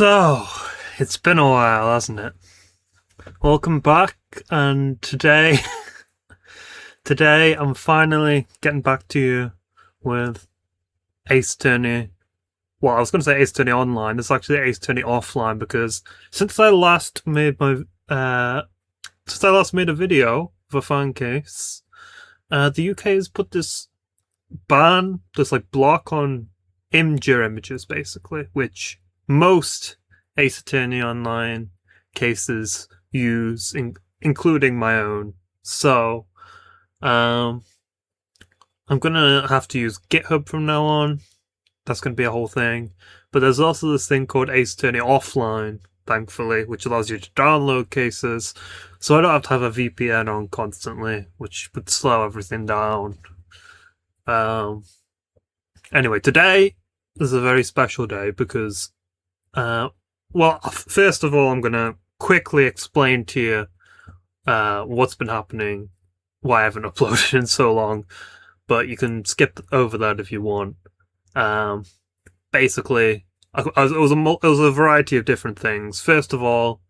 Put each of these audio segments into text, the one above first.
So, it's been a while, hasn't it? Welcome back, and today I'm finally getting back to you with Ace Attorney. Well, I was going to say Ace Attorney Online. It's actually Ace Attorney Offline, because since I last made a video of a fan case, the UK has put this ban, this block on images, basically, which most Ace Attorney Online cases use, including my own. So, I'm gonna have to use GitHub from now on. That's gonna be a whole thing. But there's also this thing called Ace Attorney Offline, thankfully, which allows you to download cases, so I don't have to have a VPN on constantly, which would slow everything down. Anyway, today is a very special day because, well, first of all, I'm going to quickly explain to you what's been happening, why I haven't uploaded in so long, but you can skip over that if you want. Basically, it was a variety of different things. First of all,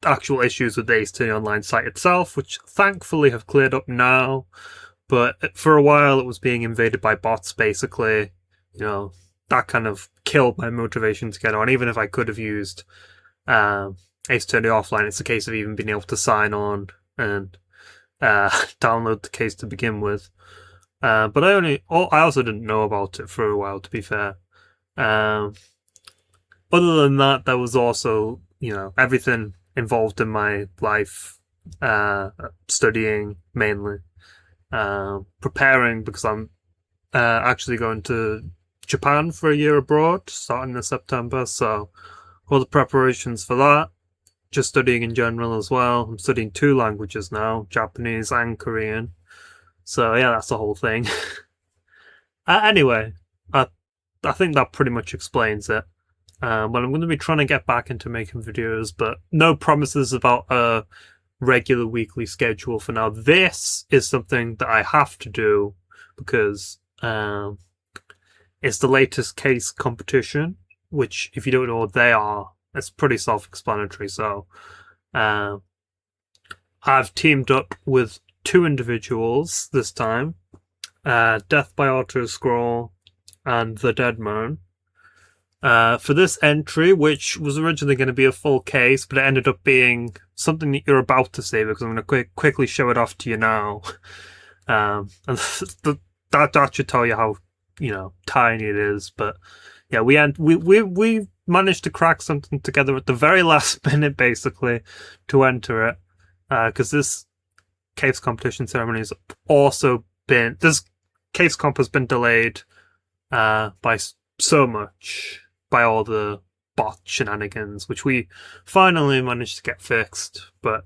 actual issues with the Ace Attorney Online site itself, which thankfully have cleared up now, but for a while it was being invaded by bots, basically. You know, that kind of killed my motivation to get on. Even if I could have used Ace Attorney Offline, it's a case of even being able to sign on and download the case to begin with. But I also didn't know about it for a while, to be fair. Other than that, there was also, everything involved in my life, studying mainly, preparing, because I'm actually going to Japan for a year abroad starting in September, so all the preparations for that, just studying in general as well. I'm studying 2 languages now, Japanese and Korean, so yeah, that's the whole thing. Anyway, I think that pretty much explains it. But I'm going to be trying to get back into making videos, but no promises about a regular weekly schedule for now. This is something that I have to do because it's the latest case competition, which, if you don't know what they are, it's pretty self-explanatory. So I've teamed up with 2 individuals this time, Death by Auto Scroll and The Dead Man, for this entry, which was originally going to be a full case, but it ended up being something that you're about to see, because I'm going to quickly show it off to you now. And that should tell you how tiny it is. But yeah, we managed to crack something together at the very last minute, basically, to enter it, because this case competition ceremony has also been, this case comp has been delayed by so much, by all the bot shenanigans, which we finally managed to get fixed, but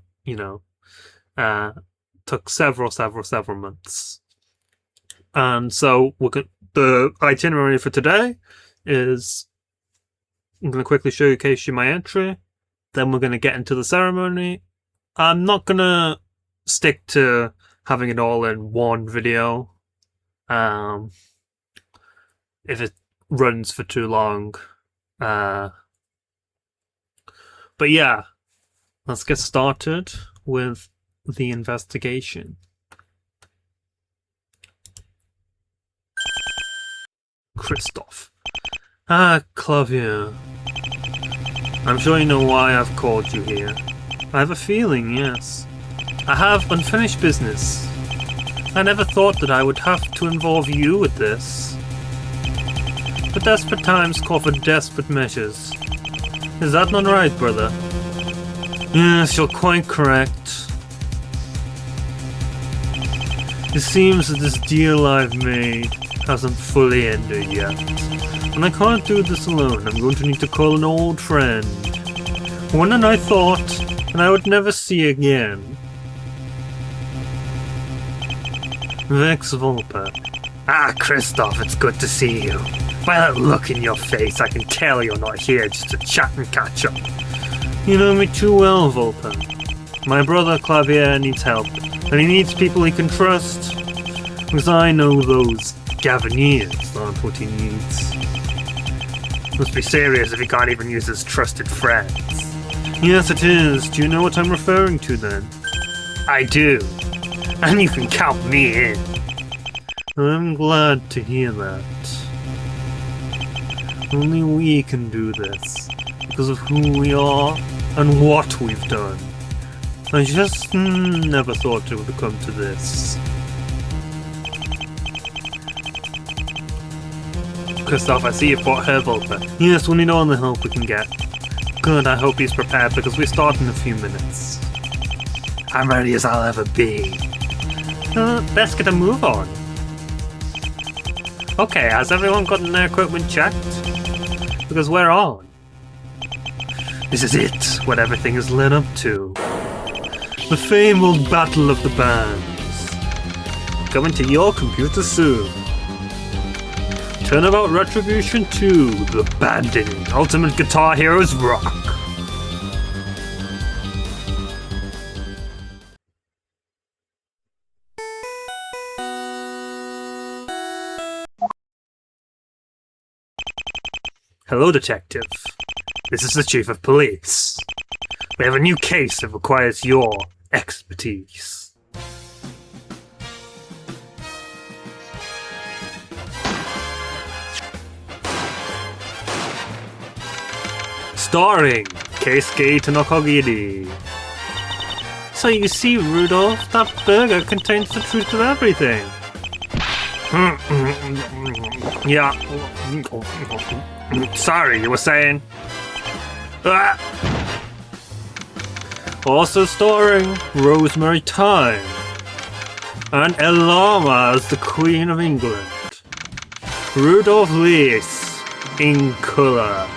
took several months. And so the itinerary for today is, I'm going to quickly showcase you my entry, then we're going to get into the ceremony. I'm not going to stick to having it all in one video if it runs for too long. But yeah, let's get started with the investigation. Christoph. Clavier. I'm sure you know why I've called you here. I have a feeling, yes. I have unfinished business. I never thought that I would have to involve you with this. But desperate times call for desperate measures. Is that not right, brother? Yes, you're quite correct. It seems that this deal I've made hasn't fully ended yet. And I can't do this alone. I'm going to need to call an old friend. One that I thought that I would never see again. Vex Volpe. Christoph, it's good to see you. By that look in your face, I can tell you're not here just to chat and catch up. You know me too well, Volpe. My brother Clavier needs help, and he needs people he can trust. Because I know those Gaviniers aren't what he needs. Must be serious if he can't even use his trusted friends. Yes, it is. Do you know what I'm referring to then? I do. And you can count me in. I'm glad to hear that. Only we can do this, because of who we are and what we've done. I just never thought it would come to this. Christoph, I see you brought Hervolta. Yes, we'll need all the help we can get. Good, I hope he's prepared, because we start in a few minutes. I'm ready as I'll ever be. Let's get a move on. Okay, has everyone gotten their equipment checked? Because we're on. This is it, what everything is led up to. The famed Battle of the Bands. Coming to your computer soon. Turnabout Retribution 2, The Banding Ultimate Guitar Heroes Rock. Hello, Detective. This is the Chief of Police. We have a new case that requires your expertise. Starring Keisuke Tanokogiri. So you see, Rudolph, that burger contains the truth of everything. Yeah. Sorry, you were saying? Also starring Rosemary Tyne and Elama as the Queen of England. Rudolph Lees in colour.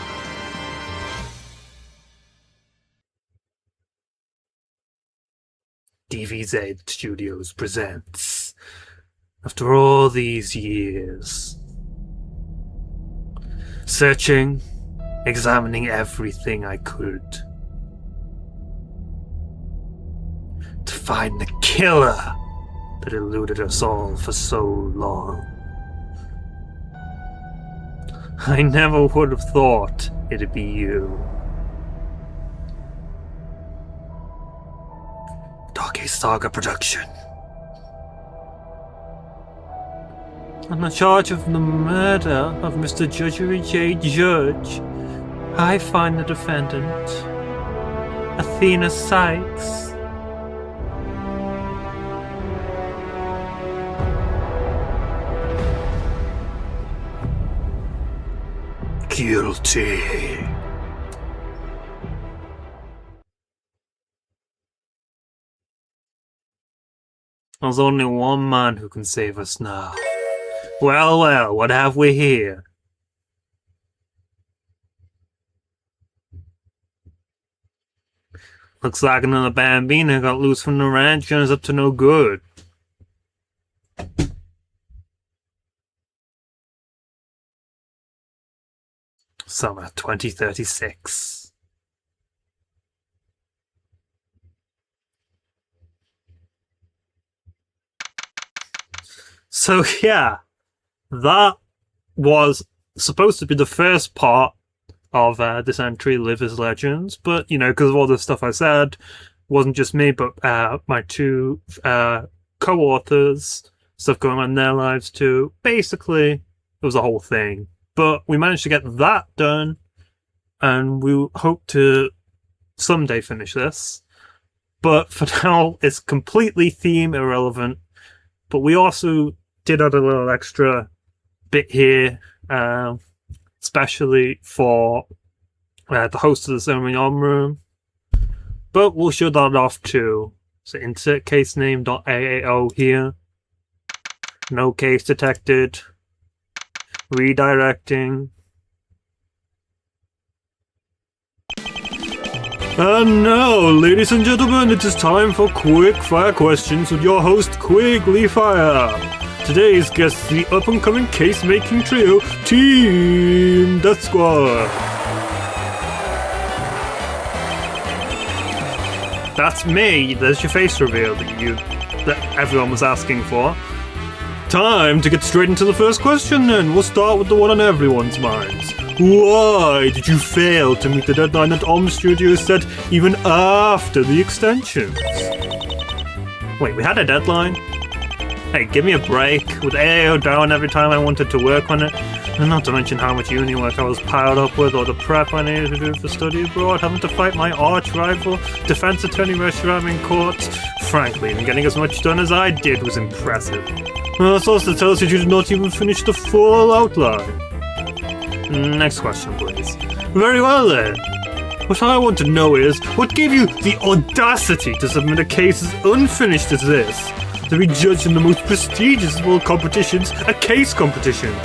DVZ Studios presents. After all these years, searching, examining everything I could to find the killer that eluded us all for so long. I never would have thought it'd be you. Dark Age Saga production. On the charge of the murder of Mr. Judgery J. Judge, I find the defendant, Athena Sykes. Guilty. There's only one man who can save us now. Well, well, what have we here? Looks like another bambino got loose from the ranch and is up to no good. Summer 2036. So yeah, that was supposed to be the first part of this entry, Live as Legends, but you know, because of all the stuff I said, wasn't just me, but my two co-authors, stuff going on in their lives too. Basically, it was a whole thing. But we managed to get that done, and we hope to someday finish this. But for now, it's completely theme irrelevant. But we also did add a little extra bit here, especially for the host of the ceremony omroom. But we'll show that off too. So insert case name.aao here. No case detected. Redirecting. And now, ladies and gentlemen, it is time for quick fire questions with your host, Quigley Fire. Today's guest, the up-and-coming case-making trio, Team Death Squad. That's me. There's your face reveal that everyone was asking for. Time to get straight into the first question then. We'll start with the one on everyone's minds. Why did you fail to meet the deadline that Om Studios set even after the extensions? Wait, we had a deadline? Hey, give me a break. With AAO down every time I wanted to work on it, and not to mention how much uni work I was piled up with, or the prep I needed to do for study abroad, having to fight my arch rival, defense attorney Reshiram in court. Frankly, even getting as much done as I did was impressive. This also tells you did not even finish the full outline. Next question, please. Very well then. What I want to know is, what gave you the audacity to submit a case as unfinished as this, to be judged in the most prestigious of all competitions, a case competition?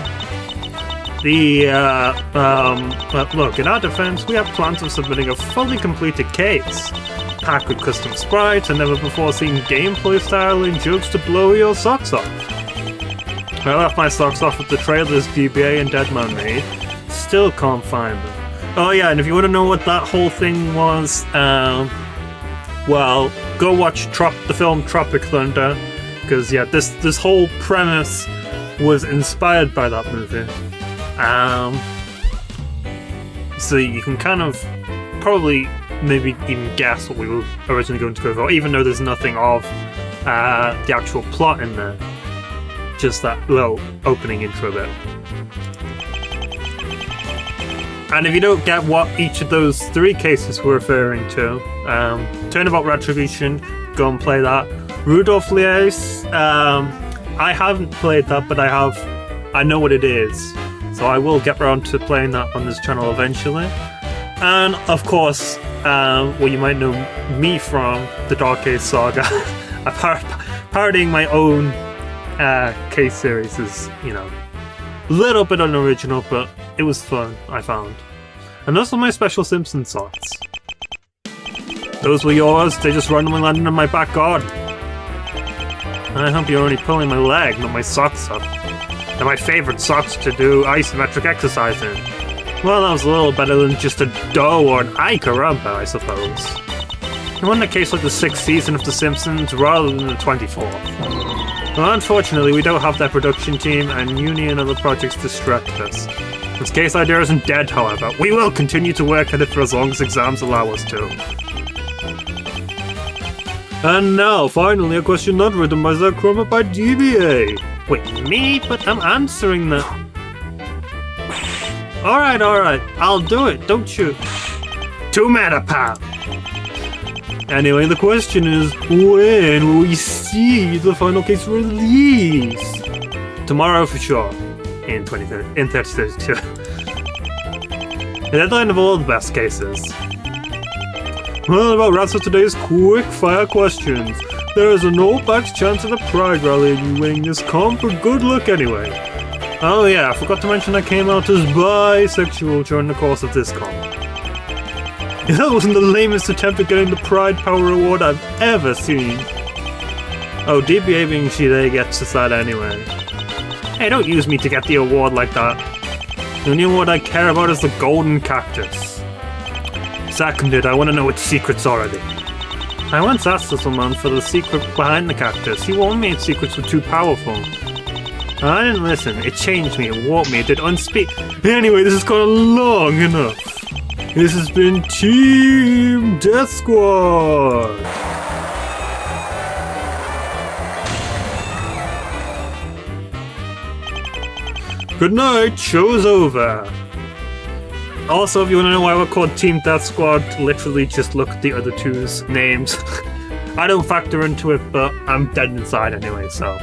Look, in our defense, we have plans of submitting a fully completed case, packed with custom sprites and never-before-seen gameplay style and jokes to blow your socks off. I left my socks off with the trailers DBA and Deadman made. Still can't find them. Oh yeah, and if you want to know what that whole thing was, well, go watch the film Tropic Thunder, because yeah, this whole premise was inspired by that movie. So you can kind of probably maybe even guess what we were originally going to go for, even though there's nothing of the actual plot in there. Just that little opening intro bit. And if you don't get what each of those three cases were referring to, Turnabout Retribution, go and play that. Rudolph Lies, I haven't played that, but I know what it is. So I will get around to playing that on this channel eventually. And of course, what you might know me from, the Dark Age Saga. Parodying my own case series is, you know, a little bit unoriginal, but it was fun, I found. And those were my special Simpsons socks. Those were yours, they just randomly landed in my back garden. I hope you're only pulling my leg, not my socks up. They're my favourite socks to do isometric exercise in. Well, that was a little better than just a dough or an Ike Caramba, I suppose. I want a case like the 6th season of The Simpsons rather than the 24th. Well, unfortunately, we don't have that production team, and uni and other projects distract us. This case idea isn't dead, however. We will continue to work at it for as long as exams allow us to. And now, finally, a question not written by Zachroma by DBA. Wait, me? But I'm answering that. Alright, I'll do it, don't shoot. 2 mana, pal! Anyway, the question is, when will we see the final case release? Tomorrow for sure. In 3032. The deadline of all the best cases. Well, about wraps up today's quick fire questions. There is a no-backs chance of the Pride Rally and you winning this comp, but good luck anyway. Oh yeah, I forgot to mention I came out as bisexual during the course of this comp. That wasn't the lamest attempt at getting the Pride Power Award I've ever seen. Oh, DBA being she they gets us that anyway. Hey, don't use me to get the award like that. The only award I care about is the Golden Cactus. Seconded, I want to know its secrets already. I once asked this man for the secret behind the cactus. He warned me its secrets were too powerful. I didn't listen. It changed me, it warped me, it did unspeak. Anyway, this has gone long enough. This has been Team Death Squad! Good night, show's over. Also, if you want to know why we're called Team Death Squad, literally just look at the other two's names. I don't factor into it, but I'm dead inside anyway, so...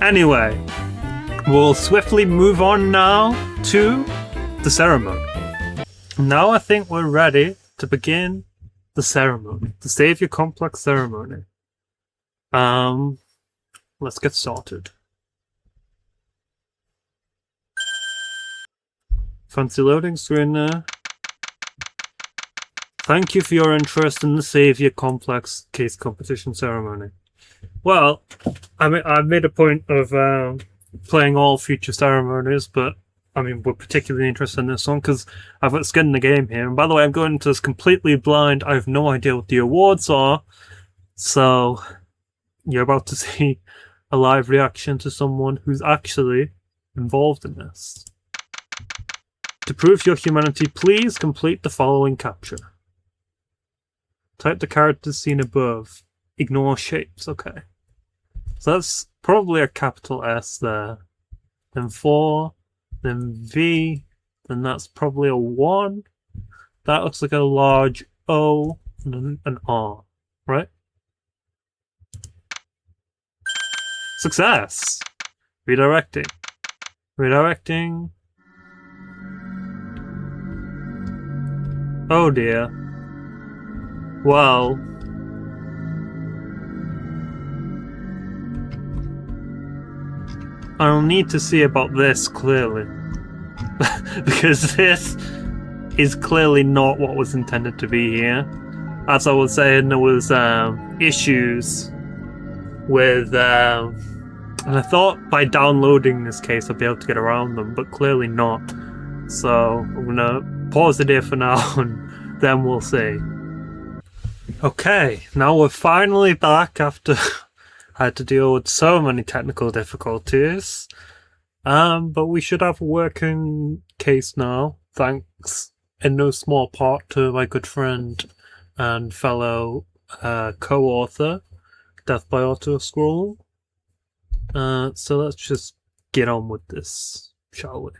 Anyway, we'll swiftly move on now to the ceremony. Now I think we're ready to begin the ceremony, the Savior Complex ceremony. Let's get started. Fancy loading screen there. Thank you for your interest in the Savior Complex case competition ceremony. Well, I made a point of playing all future ceremonies, but I mean, we're particularly interested in this one because I've got skin in the game here. And by the way, I'm going into this completely blind. I have no idea what the awards are. So, you're about to see a live reaction to someone who's actually involved in this. To prove your humanity, please complete the following capture. Type the characters seen above. Ignore shapes. Okay. So that's probably a capital S there. Then 4. Then V. Then that's probably a 1. That looks like a large O and then an R. Right? Success! Redirecting. Redirecting. Oh dear. Well. I'll need to see about this clearly. Because this is clearly not what was intended to be here. As I was saying, there was issues with... and I thought by downloading this case I'd be able to get around them, but clearly not. So I'm gonna pause it here for now and then we'll see. Okay, now we're finally back after I had to deal with so many technical difficulties. But we should have a working case now, thanks in no small part to my good friend and fellow co-author, Death by Auto Scroll. So let's just get on with this, shall we?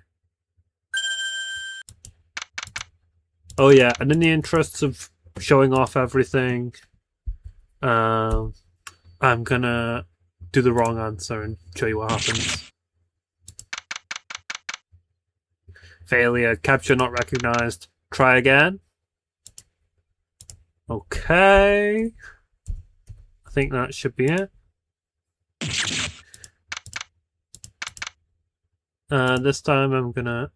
Oh yeah, and in the interests of showing off everything, I'm gonna do the wrong answer and show you what happens. Failure, capture not recognized. Try again. Okay. I think that should be it. This time I'm gonna...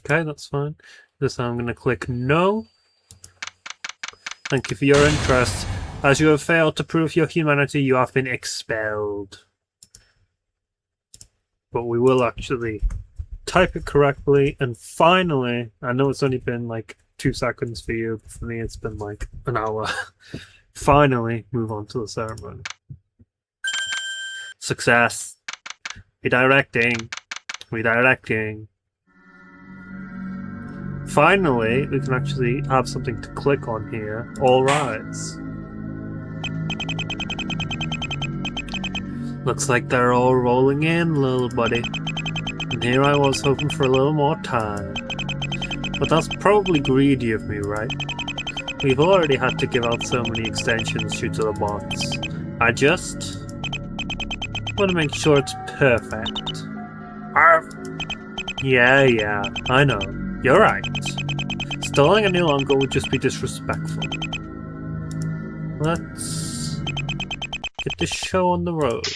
Okay, that's fine. This time I'm gonna click no. Thank you for your interest. As you have failed to prove your humanity, you have been expelled. But we will actually type it correctly, and finally, I know it's only been like 2 seconds for you, but for me it's been like an hour. Finally, move on to the ceremony. Success. Redirecting. Redirecting. Finally, we can actually have something to click on here. All rise. Looks like they're all rolling in, little buddy. And here I was hoping for a little more time. But that's probably greedy of me, right? We've already had to give out so many extensions due to the bots. I just want to make sure it's perfect. Yeah, I know. You're right. Stalling any longer would just be disrespectful. Let's get this show on the road.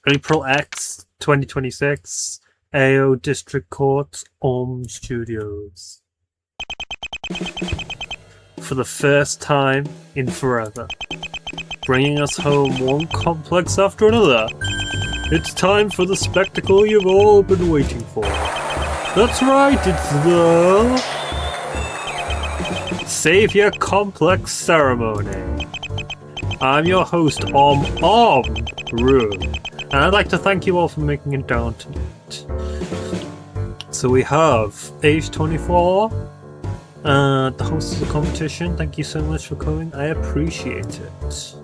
April X 2026, AO District Court, Studios. For the first time in forever, bringing us home one complex after another. It's time for the spectacle you've all been waiting for. That's right, it's the Savior Complex Ceremony. I'm your host, omroom, and I'd like to thank you all for making it down tonight. So we have age 24, the host of the competition. Thank you so much for coming. I appreciate it.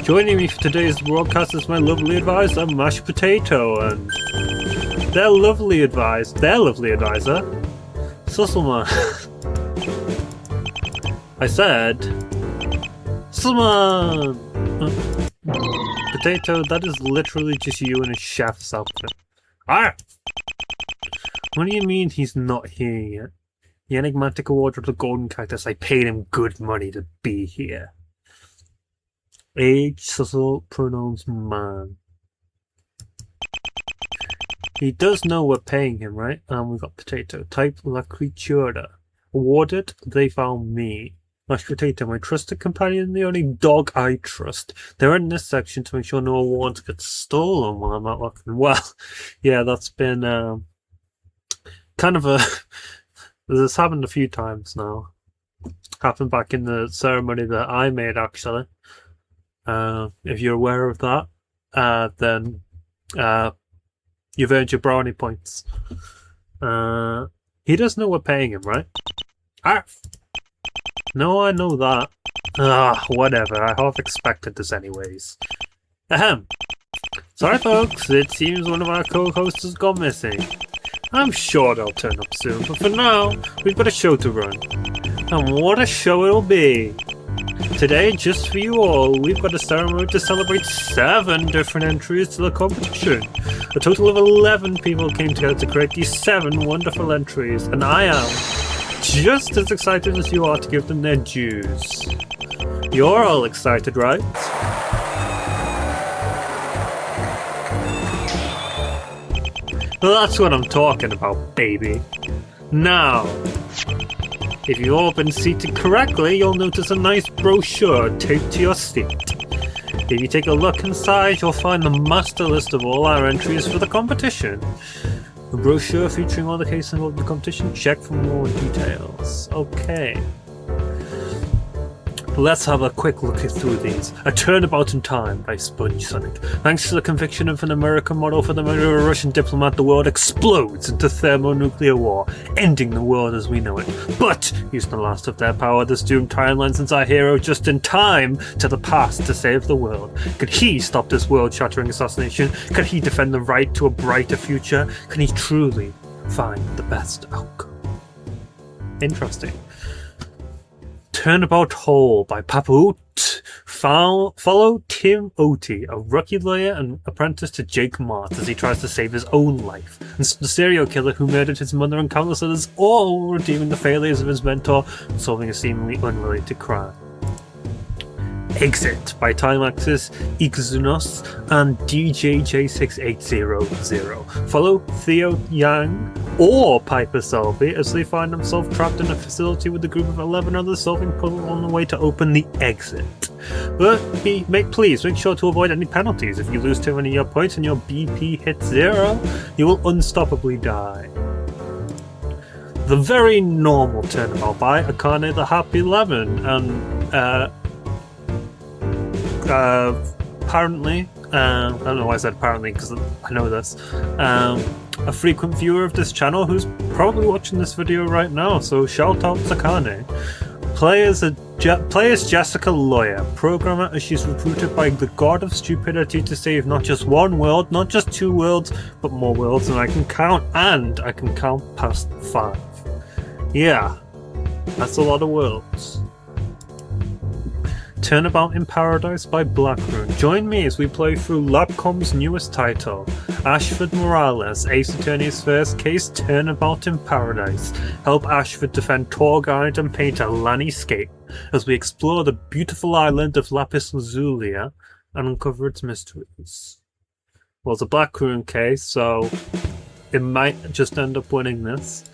Joining me for today's broadcast is my lovely advisor, Mashed Potato, and their lovely advisor, Susselman. I said, Susselman! Potato, that is literally just you in a chef's outfit. Ah! What do you mean he's not here yet? The enigmatic award of the golden cactus, I paid him good money to be here. Age, Sussel, pronouns, man. He does know we're paying him, right? We got Potato. Type La Creatura. Awarded, they found me. Mashed Potato, my trusted companion, the only dog I trust. They're in this section to make sure no awards get stolen while I'm not looking. Well, yeah, that's been kind of a... This happened a few times now. happened back in the ceremony that I made, actually. If you're aware of that, then you've earned your brownie points. He does know we're paying him, right? No, I know that. Whatever. I half expected this anyways. Ahem. Sorry, folks. It seems one of our co-hosts has gone missing. I'm sure they'll turn up soon, but for now, we've got a show to run. And what a show it'll be! Today, just for you all, we've got a ceremony to celebrate 7 different entries to the competition. A total of 11 people came together to create these 7 wonderful entries, and I am just as excited as you are to give them their dues. You're all excited, right? Well, that's what I'm talking about, baby. Now, if you've all been seated correctly, you'll notice a nice brochure taped to your seat. If you take a look inside, you'll find the master list of all our entries for the competition. The brochure featuring all the cases involved in the competition, check for more details. Okay. Let's have a quick look through these. A Turnabout in Time by Sponge Sonic. Thanks to the conviction of an American model for the murder of a Russian diplomat, the world explodes into thermonuclear war, ending the world as we know it. But, using the last of their power, this doomed timeline sends our hero just in time to the past to save the world. Could he stop this world-shattering assassination? Could he defend the right to a brighter future? Can he truly find the best outcome? Interesting. Turnabout Hall by Papa Oot. Follow Tim Oatey, a rookie lawyer and apprentice to Jake Mart, as he tries to save his own life, and the serial killer who murdered his mother and countless others, all redeeming the failures of his mentor and solving a seemingly unrelated crime. Exit by Time Axis Ixunos and DJJ6800. Follow Theo Yang or Piper Selby as they find themselves trapped in a facility with a group of 11 others solving puzzles on the way to open the exit. But please make sure to avoid any penalties. If you lose too many of your points and your BP hits 0, you will unstoppably die. The Very Normal Turnabout by Akane the Happy Lemon, and apparently, I don't know why I said apparently because I know this, a frequent viewer of this channel who's probably watching this video right now, so shout out Sakane. Players Jessica Lawyer, programmer as she's recruited by the god of stupidity to save not just one world, not just 2 worlds, but more worlds, and I can count past 5. Yeah, that's a lot of worlds. Turnabout in Paradise by Blackrune. Join me as we play through Labcom's newest title, Ashford Morales, Ace Attorney's first case, Turnabout in Paradise. Help Ashford defend tour guide and painter Lanny Scape as we explore the beautiful island of Lapis Lazuli and uncover its mysteries. Well, it's a Blackrune case, so it might just end up winning this.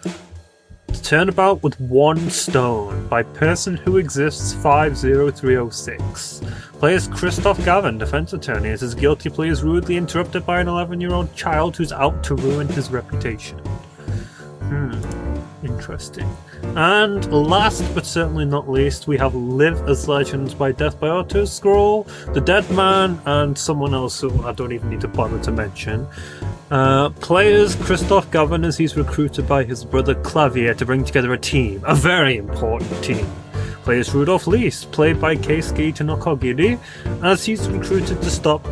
Turnabout with 1 Stone by Person Who Exists 50306. Players Christoph Gavin, defense attorney, as his guilty plea is rudely interrupted by an 11-year-old child who's out to ruin his reputation. Interesting. And last but certainly not least, we have Live as Legends by Death by Auto Scroll, The Dead Man, and someone else who I don't even need to bother to mention. Players Christoph Gavin as he's recruited by his brother Clavier to bring together a team, a very important team. Players Rudolph Leist, played by Keisuke Tanokogiri, as he's recruited to stop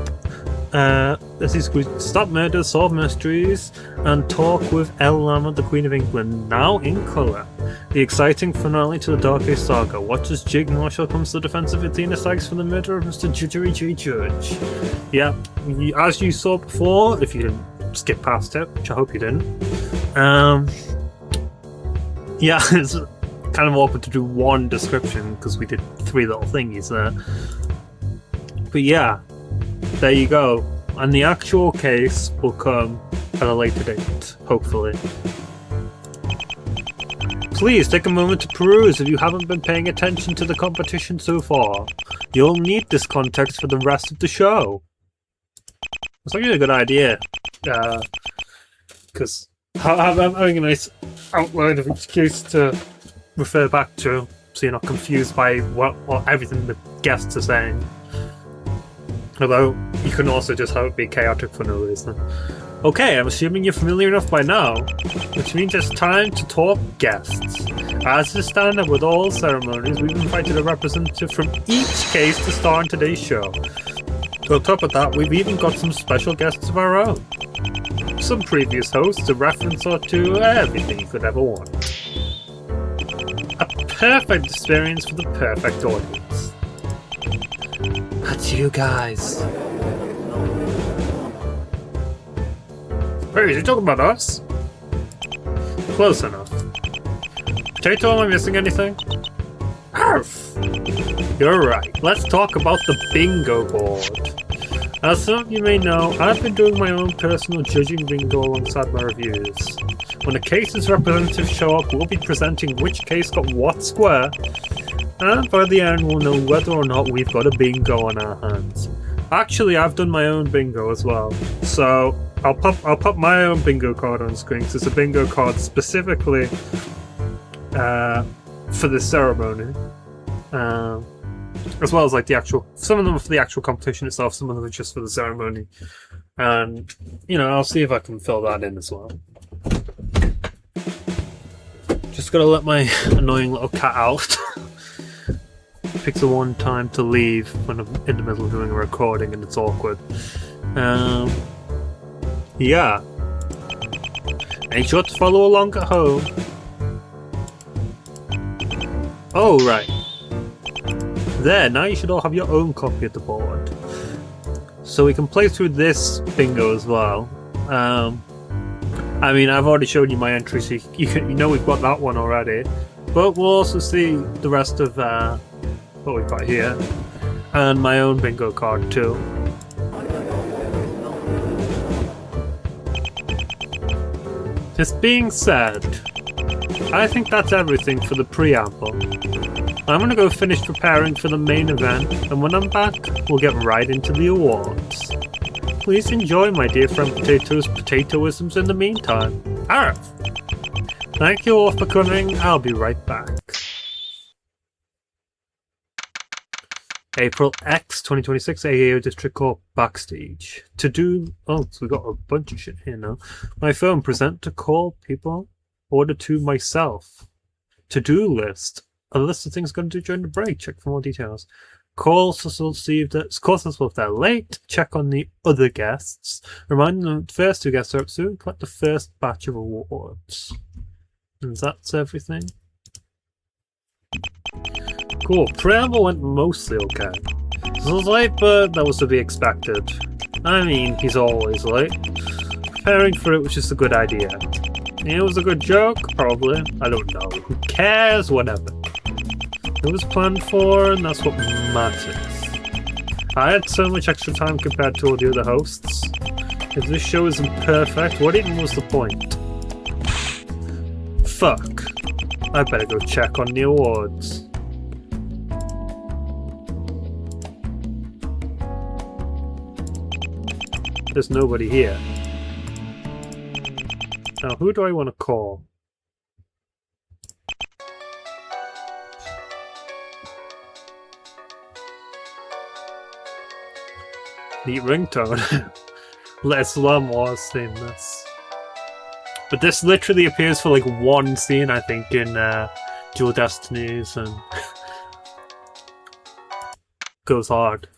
murders, solve mysteries, and talk with El Lama, the Queen of England, now in colour. The exciting finale to the Dark Age saga. Watch as Jig Marshall comes to the defense of Athena Sykes for the murder of Mr. Judgery J. Judge. Yeah, as you saw before, if you didn't skip past it, which I hope you didn't. Yeah, it's kind of awkward to do one description because we did 3 little thingies there. But yeah, there you go. And the actual case will come at a later date, hopefully. Please take a moment to peruse if you haven't been paying attention to the competition so far. You'll need this context for the rest of the show. It's actually a good idea, because having a nice outline of each case to refer back to so you're not confused by what everything the guests are saying. Although, you can also just have it be chaotic for no reason. Okay, I'm assuming you're familiar enough by now, which means it's time to talk guests. As is standard with all ceremonies, we've invited a representative from each case to star in today's show. On top of that, we've even got some special guests of our own. Some previous hosts, a reference or two, everything you could ever want. A perfect experience for the perfect audience. That's you guys. Hey, is he talking about us? Close enough. Potato, am I missing anything? Arf! You're right. Let's talk about the bingo board. As some of you may know, I've been doing my own personal judging bingo alongside my reviews. When a case's representatives show up, we'll be presenting which case got what square, and by the end we'll know whether or not we've got a bingo on our hands. Actually, I've done my own bingo as well, so I'll pop my own bingo card on screen because it's a bingo card specifically for the ceremony, as well as like the actual. Some of them are for the actual competition itself. Some of them are just for the ceremony, and I'll see if I can fill that in as well. Just gotta let my annoying little cat out. Picks the one time to leave when I'm in the middle of doing a recording and it's awkward. Yeah. Make sure to follow along at home. Oh, right. There, now you should all have your own copy of the board. So we can play through this bingo as well. I mean, I've already shown you my entry, so you know we've got that one already. But we'll also see the rest of what we've got here. And my own bingo card too. This being said, I think that's everything for the preamble. I'm going to go finish preparing for the main event, and when I'm back, we'll get right into the awards. Please enjoy my dear friend Potato's potatoisms in the meantime. Arf! Thank you all for coming, I'll be right back. April X 2026 AAO District Court backstage. So we got a bunch of shit here now. My phone, present to call people, order to myself. To-do list. A list of things going to do during the break. Check for more details. Calls received if they're late. Check on the other guests. Remind them the first two guests are up soon. Collect the first batch of awards. And that's everything. Cool. Preamble went mostly okay. This was late, but that was to be expected. I mean, he's always late. Preparing for it was just a good idea. It was a good joke? Probably. I don't know. Who cares? Whatever. It was planned for, and that's what matters. I had so much extra time compared to all the other hosts. If this show isn't perfect, what even was the point? Fuck. I better go check on the awards. There's nobody here. Now, who do I want to call? Neat ringtone. Les Lamoire's saying this. But this literally appears for like one scene, I think, in Dual Destinies, and goes hard.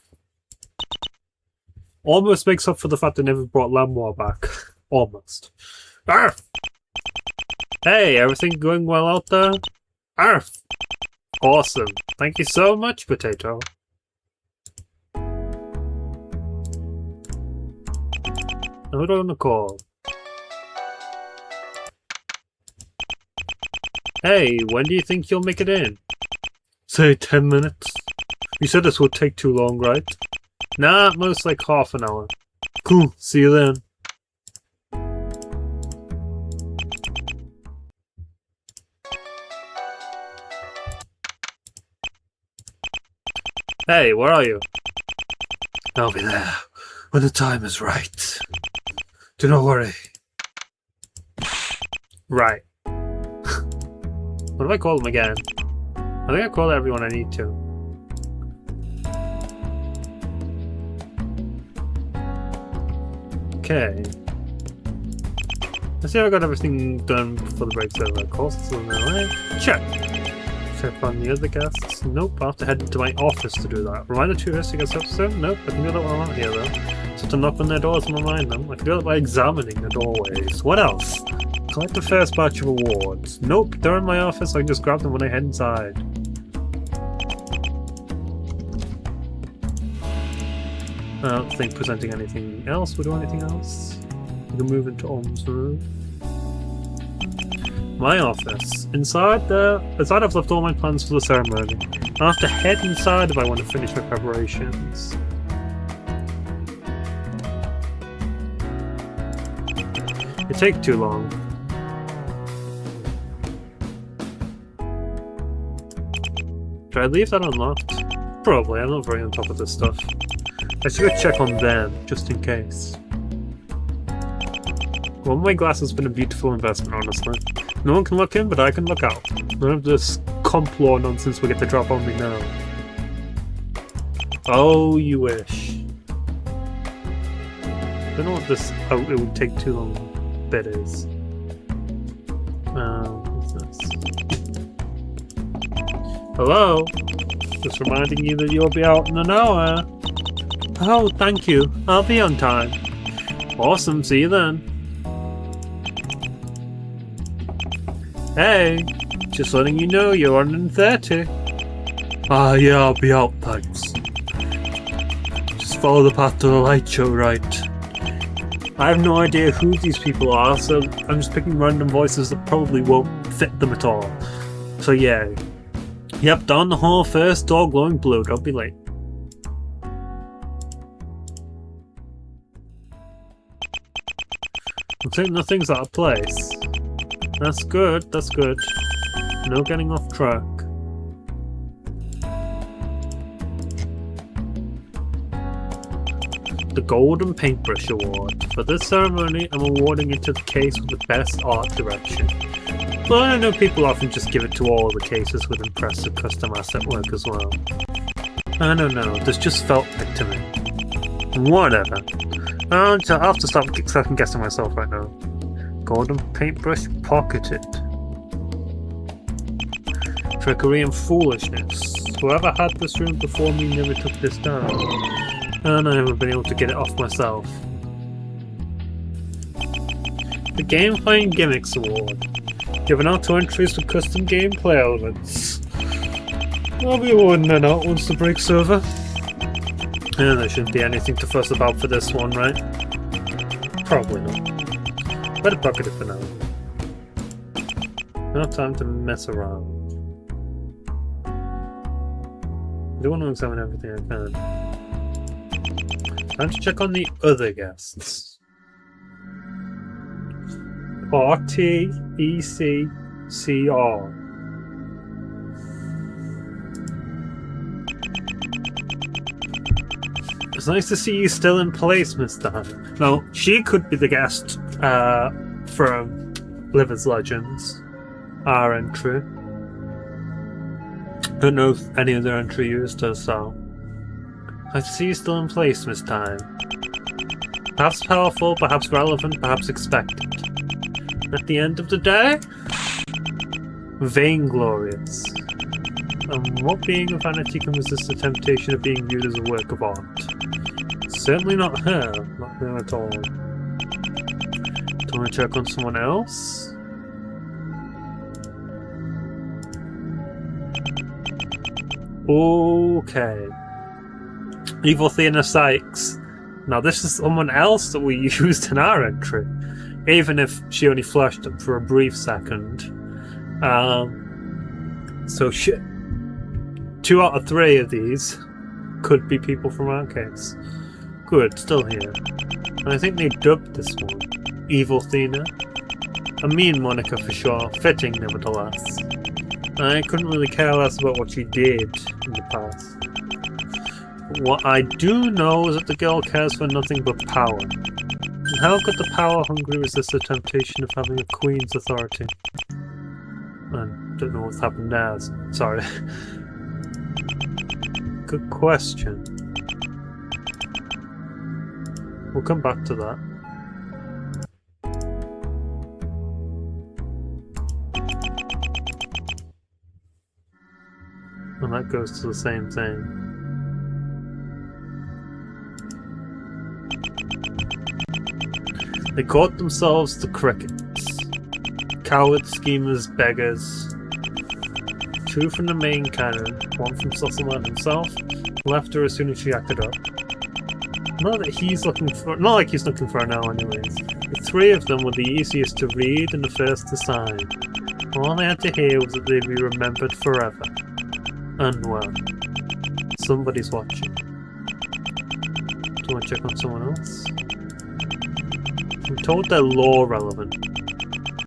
Almost makes up for the fact they never brought Lamoire back. Almost. Arf! Hey, everything going well out there? Arf! Awesome. Thank you so much, Potato. Who do I want to call? Hey, when do you think you'll make it in? Say 10 minutes. You said this would take too long, right? Nah, most like half an hour. Cool, see you then. Hey, where are you? I'll be there when the time is right. Do not worry. Right. What do I call them again? I think I called everyone I need to. Okay. Let's see if I got everything done before the break's over. Of course, it's on the way. Check! Check on the other guests. Nope, I have to head into my office to do that. Remind the tourists to get episode? Nope, I can do that while I'm out here though. So to knock on their doors and remind them. I can do that by examining the doorways. What else? Collect the first batch of awards. Nope, they're in my office, I can just grab them when I head inside. I don't think presenting anything else will do anything else. We can move into Om's room. My office. Inside I've left all my plans for the ceremony. I have to head inside if I want to finish my preparations. It takes too long. Should I leave that unlocked? Probably, I'm not very on top of this stuff. I should go check on them, just in case. One of my glasses has been a beautiful investment, honestly. No one can look in, but I can look out. None of this comp law nonsense will get the drop on me now. Oh, you wish. I don't know what this it would take too long bit is. What's this? Hello? Just reminding you that you'll be out in an hour. Oh, thank you. I'll be on time. Awesome, see you then. Hey, just letting you know you're on in 30. Ah, yeah, I'll be out, thanks. Just follow the path to the light show, right? I have no idea who these people are, so I'm just picking random voices that probably won't fit them at all. So yeah. Yep, down the hall first, door glowing blue, don't be late. Looks like nothing's out of place. That's good, that's good. No getting off track. The Golden Paintbrush Award. For this ceremony, I'm awarding it to the case with the best art direction. But I know people often just give it to all the cases with impressive custom asset work as well. I don't know, this just felt right to me. Whatever. I'll have to stop second guessing myself right now. Golden Paintbrush pocketed. Trickery and foolishness. Whoever had this room before me never took this down. And I haven't been able to get it off myself. The Gameplay and Gimmicks Award. Given out to entries with custom gameplay elements. I'll be awarding that out once the break's over. Yeah, there shouldn't be anything to fuss about for this one, right? Probably not. Better pocket it for now. No time to mess around. I do want to examine everything I can. Time to check on the other guests. RTECCR. It's nice to see you still in place, Mr. Hunter. Now, she could be the guest from Liver's Legends, our entry. Don't know if any other entry used her, so. Nice to see you still in place, Miss Time. Perhaps powerful, perhaps relevant, perhaps expected. At the end of the day, vainglorious. And what being of vanity can resist the temptation of being viewed as a work of art? Certainly not her. Not her at all. Do you want to check on someone else? Okay. Evil Theana Sykes. Now this is someone else that we used in our entry. Even if she only flashed up for a brief second. So 2 out of 3 of these could be people from our case. Good, still here. And I think they dubbed this one Evil Theana. A mean moniker for sure, fitting nevertheless. I couldn't really care less about what she did in the past. But what I do know is that the girl cares for nothing but power. And how could the power-hungry resist the temptation of having a queen's authority? And don't know what's happened there. Sorry. Good question. We'll come back to that. And that goes to the same thing. They called themselves the Crickets. Cowards, schemers, beggars. 2 from the main cannon, 1 from Susselman himself, left her as soon as she acted up. Not like he's looking for her now anyways. The 3 of them were the easiest to read and the first to sign. All I had to hear was that they'd be remembered forever. Unwell. Somebody's watching. Do you want to check on someone else? I'm told they're law relevant.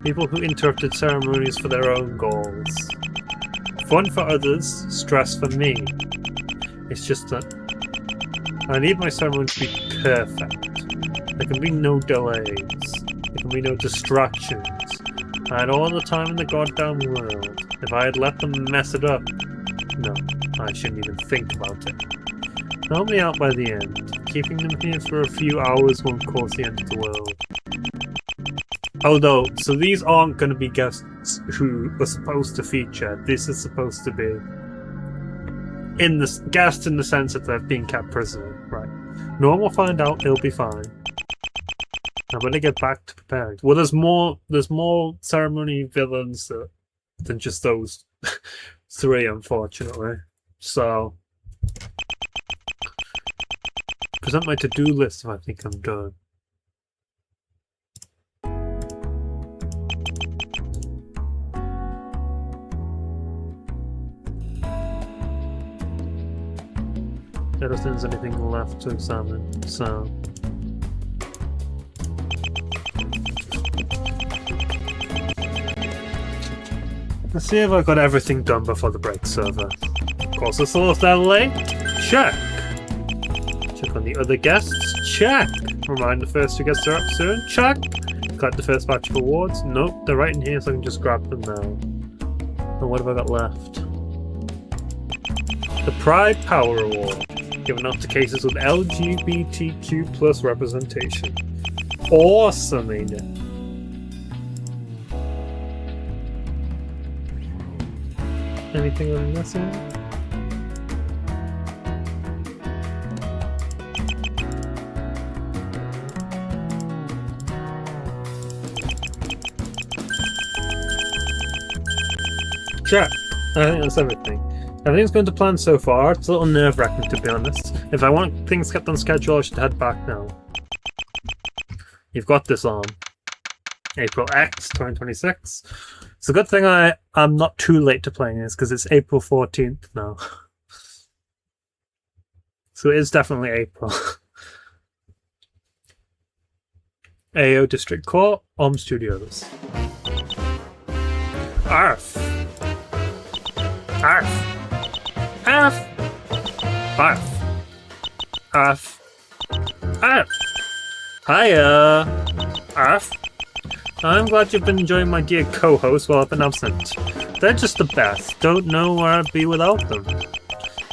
People who interrupted ceremonies for their own goals. Fun for others, stress for me. It's just that I need my ceremony to be perfect. There can be no delays. There can be no distractions. I had all the time in the goddamn world. If I had let them mess it up, no, I shouldn't even think about it. Help me out by the end. Keeping them here for a few hours won't cause the end of the world. Although, so these aren't going to be guests who are supposed to feature. This is supposed to be guests in the sense that they're being kept prisoner, right? No one will find out. It'll be fine. I'm going to get back to preparing. Well, there's more ceremony villains than just those 3, unfortunately. So, present my to-do list if I think I'm done. I don't think there's anything left to examine, so... Let's see if I got everything done before the break server. Of course, it's a little late. Check! Check on the other guests. Check! Remind the first 2 guests are up soon. Check! Collect the first batch of awards. Nope, they're right in here so I can just grab them now. And what have I got left? The Pride Power Award. Given out to cases with LGBTQ+ representation. Awesome, ain't it? Anything I'm missing? Check. I think that's everything. Everything's going to plan so far. It's a little nerve-wracking, to be honest. If I want things kept on schedule, I should head back now. You've got this on. April X 2026. It's a good thing I'm not too late to playing this, because it's April 14th now. So it is definitely April. AO District Court, Studios. Arf! Arf! Arf! Arf! Arf! Arf! Hiya! Arf! I'm glad you've been enjoying my dear co-hosts while I've been absent. They're just the best. Don't know where I'd be without them.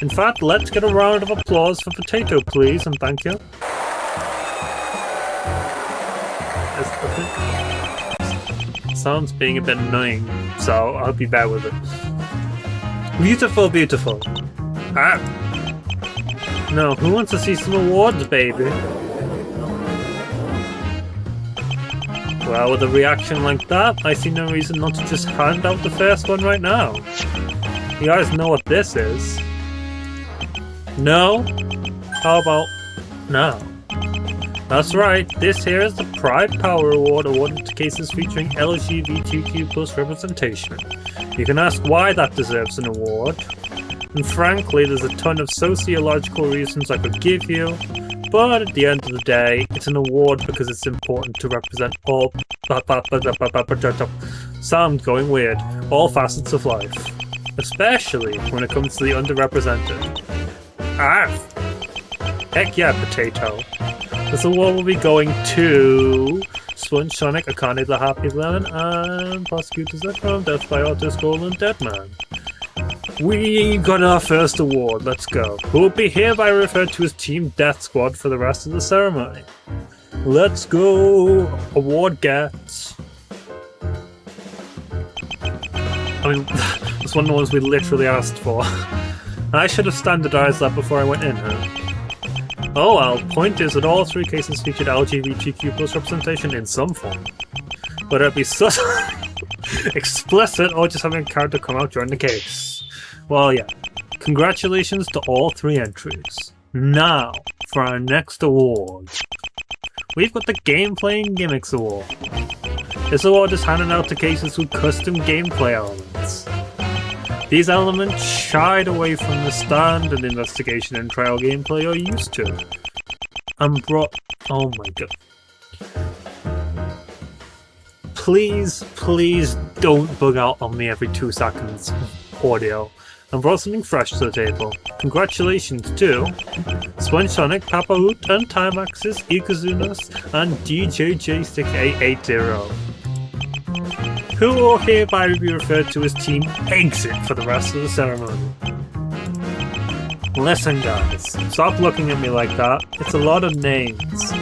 In fact, let's get a round of applause for Potato, please, and thank you. Sounds being a bit annoying, so I'll be bear with it. Beautiful, beautiful. Ah. No, who wants to see some awards, baby? Well, with a reaction like that, I see no reason not to just hand out the first one right now. You guys know what this is. No? How about no? That's right, this here is the Pride Power Award awarded to cases featuring LGBTQ+ representation. You can ask why that deserves an award, and frankly there's a ton of sociological reasons I could give you, but at the end of the day, it's an award because it's important to represent all sound going weird, all facets of life, especially when it comes to the underrepresented. Arf! Heck yeah, Potato. This award will be going to Sponge, Sonic, Akane the Happy Lemon, and Prosecutors at Home, Death by Auto Scroll, and Deadman. We got our first award, let's go. Who will be hereby referred to as Team Death Squad for the rest of the ceremony. Let's go! Award gets... I mean, that's one of the ones we literally asked for. I should have standardized that before I went in, huh? Oh well, point is that all 3 cases featured LGBTQ plus representation in some form. Whether it be explicit or just having a character come out during the case. Well, yeah. Congratulations to all 3 entries. Now, for our next award. We've got the Game Playing Gimmicks Award. This award is handed out to cases with custom gameplay elements. These elements shied away from the standard investigation and trial gameplay you're used to. And brought... Oh my god. Please don't bug out on me every 2 seconds. Audio. And brought something fresh to the table. Congratulations to Sponge Sonic, Papa Hoot, and Timaxis, Ikazunas, and DJJ6880. Who will hereby be referred to as Team Exit for the rest of the ceremony. Listen guys, stop looking at me like that, it's a lot of names.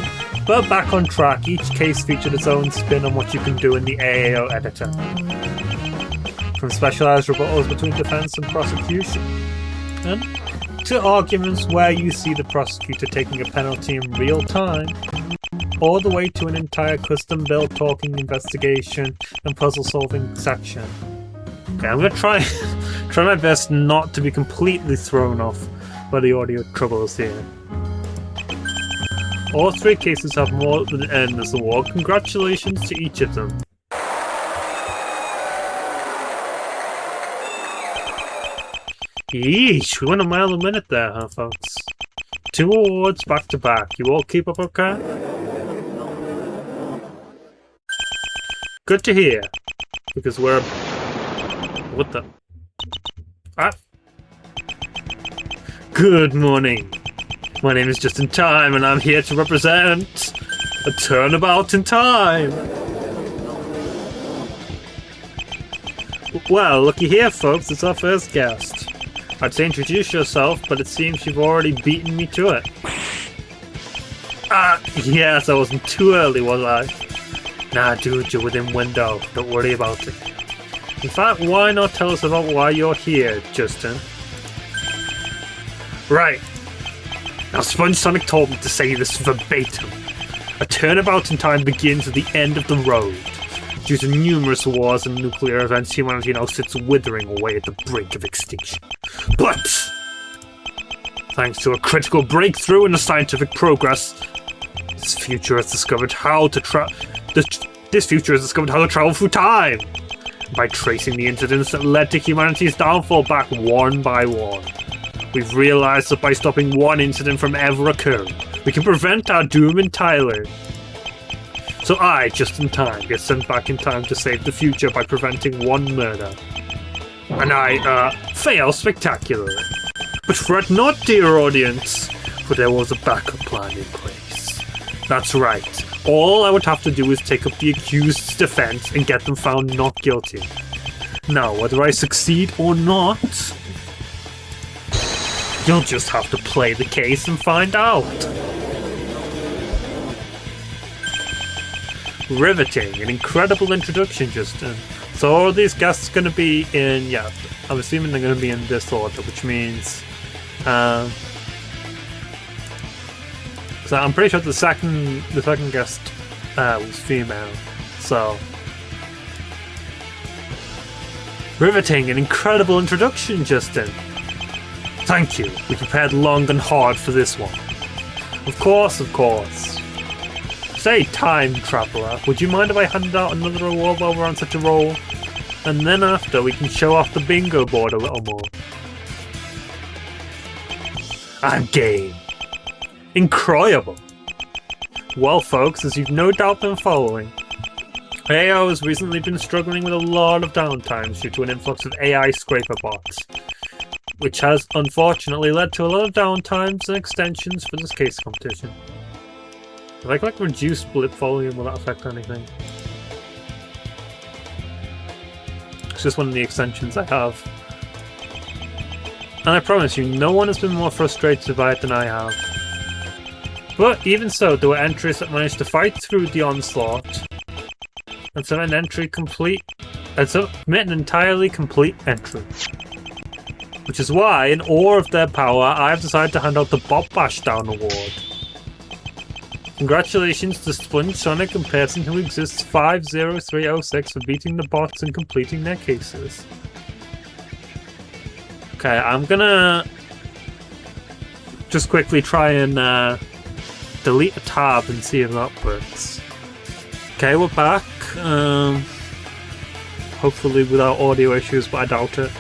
But back on track, each case featured its own spin on what you can do in the AAO editor. From specialized rebuttals between defense and prosecution, and to arguments where you see the prosecutor taking a penalty in real time, all the way to an entire custom-built talking investigation and puzzle-solving section. Okay, I'm gonna try my best not to be completely thrown off by the audio troubles here. All 3 cases have more than earned this award. Congratulations to each of them. Yeesh, we went a mile a minute there, huh, folks? 2 awards back to back. You all keep up okay? Good to hear. Because we're... What the... Ah! Good morning. My name is Just in Time, and I'm here to represent... a turnabout in time! Well, looky here, folks. It's our first guest. I'd say introduce yourself, but it seems you've already beaten me to it. Yes, I wasn't too early, was I? Nah, dude, you're within window. Don't worry about it. In fact, why not tell us about why you're here, Justin? Right. Now, Sponge Sonic told me to say this verbatim. A turnabout in time begins at the end of the road. Due to numerous wars and nuclear events, humanity now sits withering away at the brink of extinction. But, thanks to a critical breakthrough in the scientific progress, this future has discovered how to travel through time by tracing the incidents that led to humanity's downfall back one by one. We've realized that by stopping one incident from ever occurring, we can prevent our doom entirely. So I, Just in Time, get sent back in time to save the future by preventing one murder. And I, fail spectacularly. But fret not, dear audience, for there was a backup plan in place. That's right. All I would have to do is take up the accused's defense and get them found not guilty. Now, whether I succeed or not, you'll just have to play the case and find out. Riveting, an incredible introduction, Justin. So all these guests going to be in, yeah, I'm assuming they're going to be in this order, which means, so I'm pretty sure the second guest was female. So riveting, an incredible introduction, Justin. Thank you. We prepared long and hard for this one. Of course. Say, time traveler, would you mind if I handed out another award while we're on such a roll? And then after, we can show off the bingo board a little more. I'm game. Incroyable. Well, folks, as you've no doubt been following, AO has recently been struggling with a lot of downtimes due to an influx of AI scraper bots, which has unfortunately led to a lot of downtimes and extensions for this case competition. If I click reduce blip volume, will that affect anything? It's just one of the extensions I have. And I promise you, no one has been more frustrated by it than I have. But even so, there were entries that managed to fight through the onslaught and submit an entirely complete entry. Which is why, in awe of their power, I have decided to hand out the Bob Bashdown Award. Congratulations to Sponge, Sonic, and person who exists 50306 for beating the bots and completing their cases. Okay, I'm gonna just quickly try and delete a tab and see if that works. Okay, we're back. Hopefully without audio issues, but I doubt it.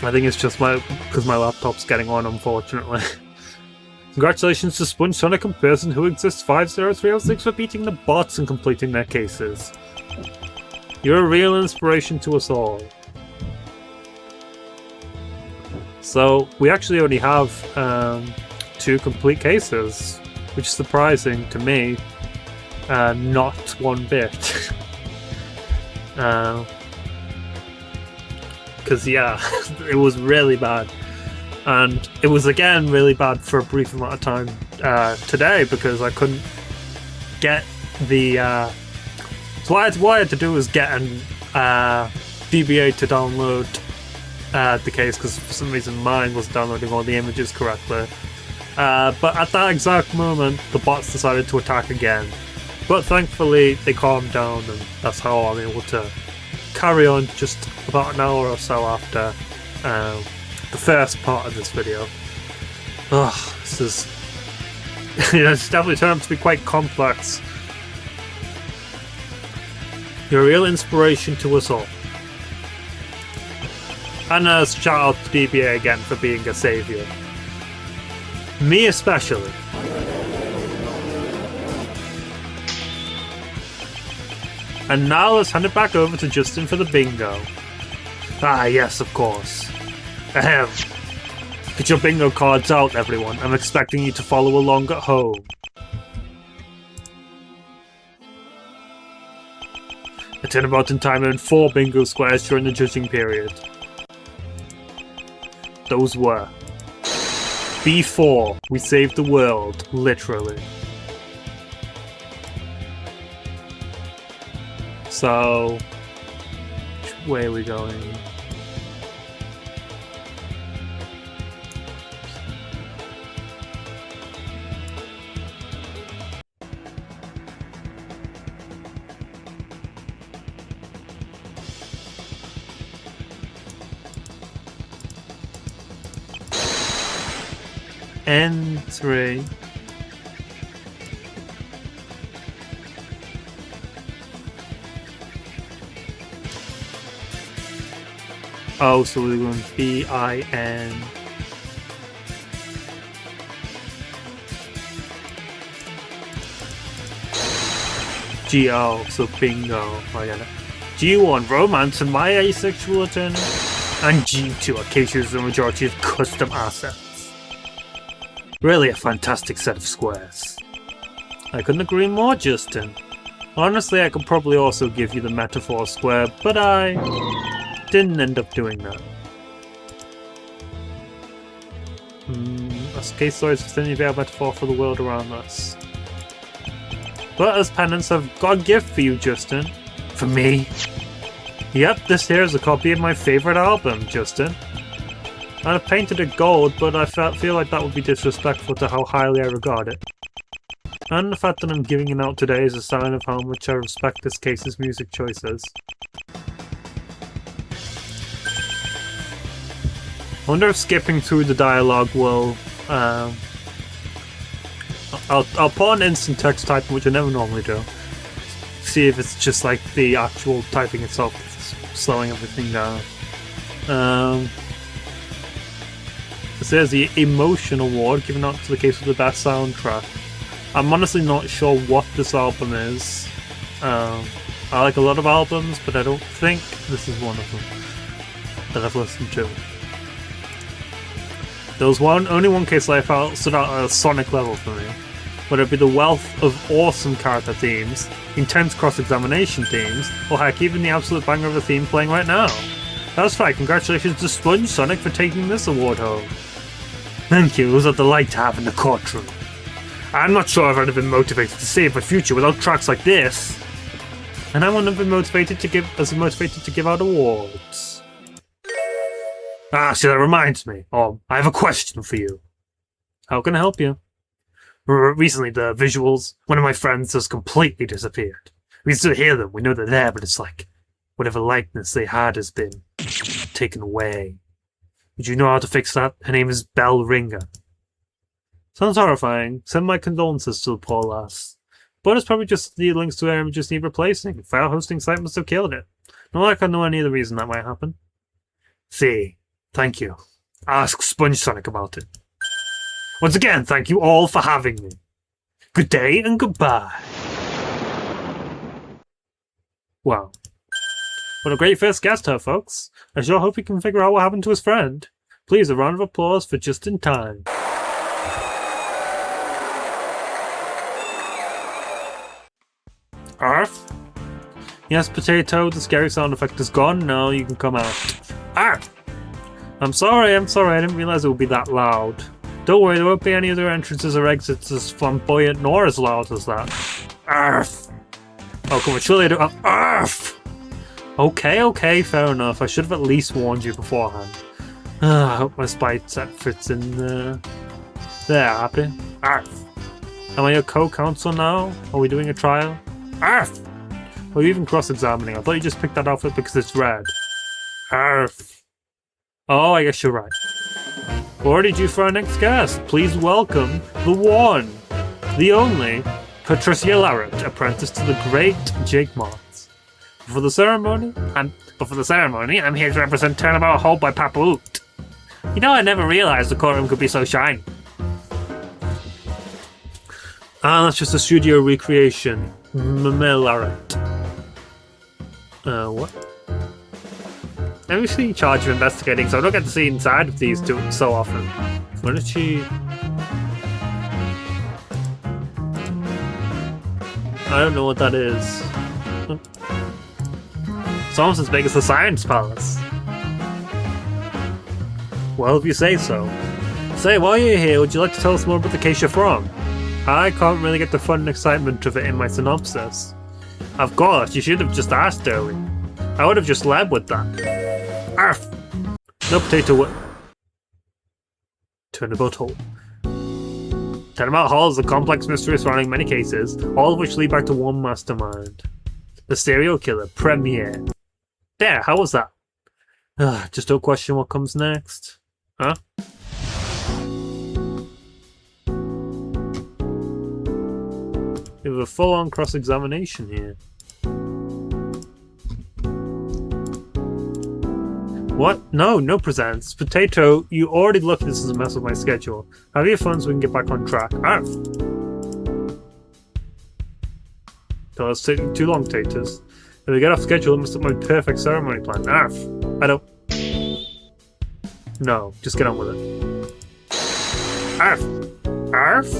I think it's just because my laptop's getting on, unfortunately. Congratulations to Sponge, Sonic, and person who exists 50306 for beating the bots and completing their cases. You're a real inspiration to us all. So, we actually already have 2 complete cases, which is surprising to me. Not one bit. Because, yeah, it was really bad. And it was, again, really bad for a brief amount of time today, because I couldn't get the... So what I had to do was get an DBA to download the case, because for some reason mine was downloading all the images correctly. But at that exact moment, the bots decided to attack again. But thankfully, they calmed down, and that's how I'm able to carry on just about an hour or so after the first part of this video. Oh, this is... it's definitely turned out to be quite complex. You're a real inspiration to us all. And shout out to DBA again for being a saviour. Me especially. And now let's hand it back over to Justin for the bingo. Ah, yes, of course. Ahem. Get your bingo cards out, everyone. I'm expecting you to follow along at home. A turnabout in time earned 4 bingo squares during the judging period. Those were B4, we saved the world, literally. So, which way are we going? N3. Oh, so we're going B-I-N. G-O, so bingo. I get it. G1, romance and my asexual attorney. And G2, Acacia's the majority of custom assets. Really a fantastic set of squares. I couldn't agree more, Justin. Honestly, I could probably also give you the metaphor square, but I didn't end up doing that. As case stories of thinly veiled metaphor for the world around us. But as penance, I've got a gift for you, Justin. For me? Yep, this here is a copy of my favourite album, Justin. I've painted it gold, but I feel like that would be disrespectful to how highly I regard it. And the fact that I'm giving it out today is a sign of how much I respect this case's music choices. I wonder if skipping through the dialogue will... I'll put on instant text typing, which I never normally do. See if it's just like the actual typing itself that's slowing everything down. It says the Emotion Award given out to the case of the best soundtrack. I'm honestly not sure what this album is. I like a lot of albums, but I don't think this is one of them that I've listened to. There was only one case that I felt stood out at a Sonic level for me. whether it be the wealth of awesome character themes, intense cross-examination themes, or heck, even the absolute banger of a theme playing right now. That's right, congratulations to Sponge Sonic for taking this award home. Thank you, it was a delight to have in the courtroom. I'm not sure if I'd have been motivated to save my future without tracks like this. And I wouldn't have been motivated to give out awards. See, that reminds me. I have a question for you. How can I help you? Recently, the visuals, one of my friends has completely disappeared. We still hear them, we know they're there, but it's like whatever likeness they had has been taken away. Would you know how to fix that? Her name is Bell Ringer. Sounds horrifying. Send my condolences to the poor lass. But it's probably just the links to her images need replacing. File hosting site must have killed it. Not like I know any of the reason that might happen. See, thank you. Ask Sponge Sonic about it. Once again, thank you all for having me. Good day and goodbye. Wow. What a great first guest here, folks. I sure hope he can figure out what happened to his friend. Please, a round of applause for Just in Time. Arf? Yes, Potato, the scary sound effect is gone. Now you can come out. Arf! I'm sorry, I didn't realize it would be that loud. Don't worry, there won't be any other entrances or exits as flamboyant nor as loud as that. Arf! Oh, come on, surely I don't have... Arf! Okay, fair enough. I should have at least warned you beforehand. I hope my spy set fits in there. There, happy? Arf! Am I your co-counsel now? Are we doing a trial? Arf! Or you even cross-examining? I thought you just picked that outfit because it's red. Arf! Oh, I guess you're right. Already due for our next guest. Please welcome the one, the only, Patricia Larrett, apprentice to the great Jake Martz. For the ceremony, I'm here to represent Turnabout Hall by Papoot. You know, I never realized the courtroom could be so shiny. That's just a studio recreation. Larrett. What? I'm usually in charge of investigating, so I don't get to see inside of these two so often. What did she... I don't know what that is. It's almost as big as the Science Palace. Well, if you say so. Say, while you're here, would you like to tell us more about the case you're from? I can't really get the fun and excitement of it in my synopsis. Of course, you should have just asked early. I would have just led with that. Arf! No potato Turnabout Hall. Turnabout Hall is a complex mystery surrounding many cases, all of which lead back to one mastermind. The serial killer, Premiere. There, how was that? Just don't question what comes next. Huh? We have a full-on cross-examination here. What? No presents. Potato, you already looked at this as a mess with my schedule. Have your fun so we can get back on track. Arf! So it's taking too long, Taters. If we get off schedule, I must have my perfect ceremony plan. Arf! I don't... No, just get on with it. Arf! Arf!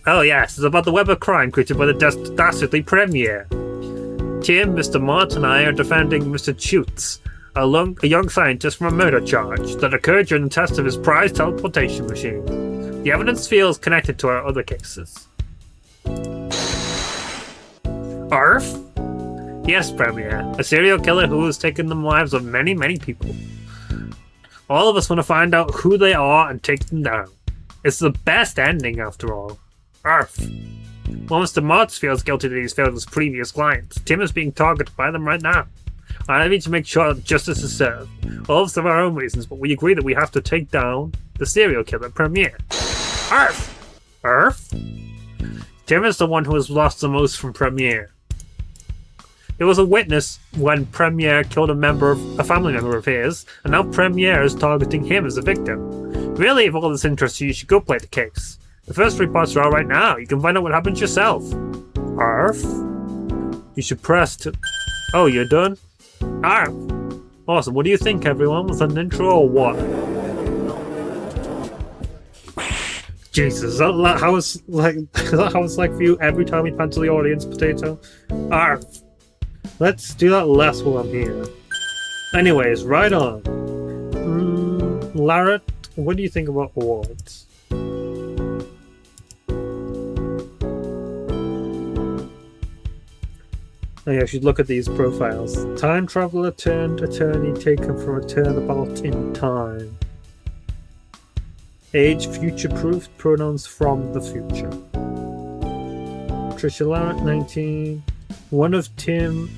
Oh yes, it's about the web of crime created by the dastardly Premier. Tim, Mr. Mott, and I are defending Mr. Chutes, a young scientist from a murder charge that occurred during the test of his prized teleportation machine. The evidence feels connected to our other cases. Arf? Yes, Premier, a serial killer who has taken the lives of many, many people. All of us want to find out who they are and take them down. It's the best ending, after all. Arf. While Mr. Motts feels guilty that he's failed his previous clients, Tim is being targeted by them right now. I need to make sure that justice is served. All of us have our own reasons, but we agree that we have to take down the serial killer, Premier. Arf! Arf? Tim is the one who has lost the most from Premier. It was a witness when Premier killed a family member of his, and now Premier is targeting him as a victim. Really, if all this interests you, you should go play the case. The first reports are out right now. You can find out what happened yourself. Arf? You should press to... Oh, you're done? Arf! Awesome. What do you think, everyone? Was that an intro or what? Jesus, is that how it's like? Is that how it's like for you every time we pan to the audience, Potato? Arf. Let's do that last while I'm here. Anyways, right on. Lara, what do you think about awards? Oh yeah, I should look at these profiles. Time traveler turned attorney taken from a turnabout in time. Age future-proof, pronouns from the future. Trisha Larrett, 19. One of Tim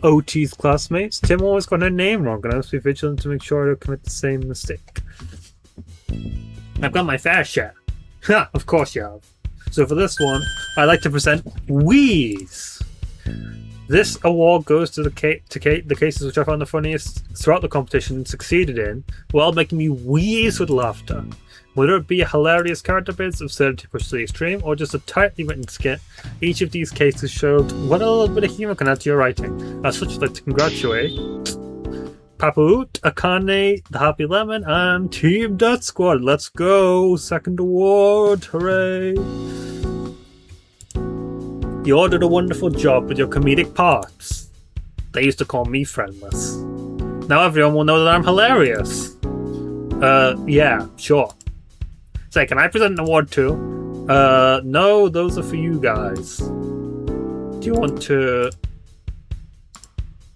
OT's classmates. Tim always got her name wrong, and I must be vigilant to make sure I don't commit the same mistake. I've got my fair share. Ha! Of course you have. So for this one, I'd like to present Wheeze. This award goes to the cases which I found the funniest throughout the competition and succeeded in, while making me wheeze with laughter. Whether it be a hilarious character bits, absurdity pushed to the extreme, or just a tightly written skit, each of these cases showed what a little bit of humour can add to your writing. As such, I'd like to congratulate Papoot, Akane, The Happy Lemon, and Team Death Squad. Let's go! Second award! Hooray! You all did a wonderful job with your comedic parts. They used to call me friendless. Now everyone will know that I'm hilarious. Yeah, sure. Say, can I present an award too? No, those are for you guys. Do you want to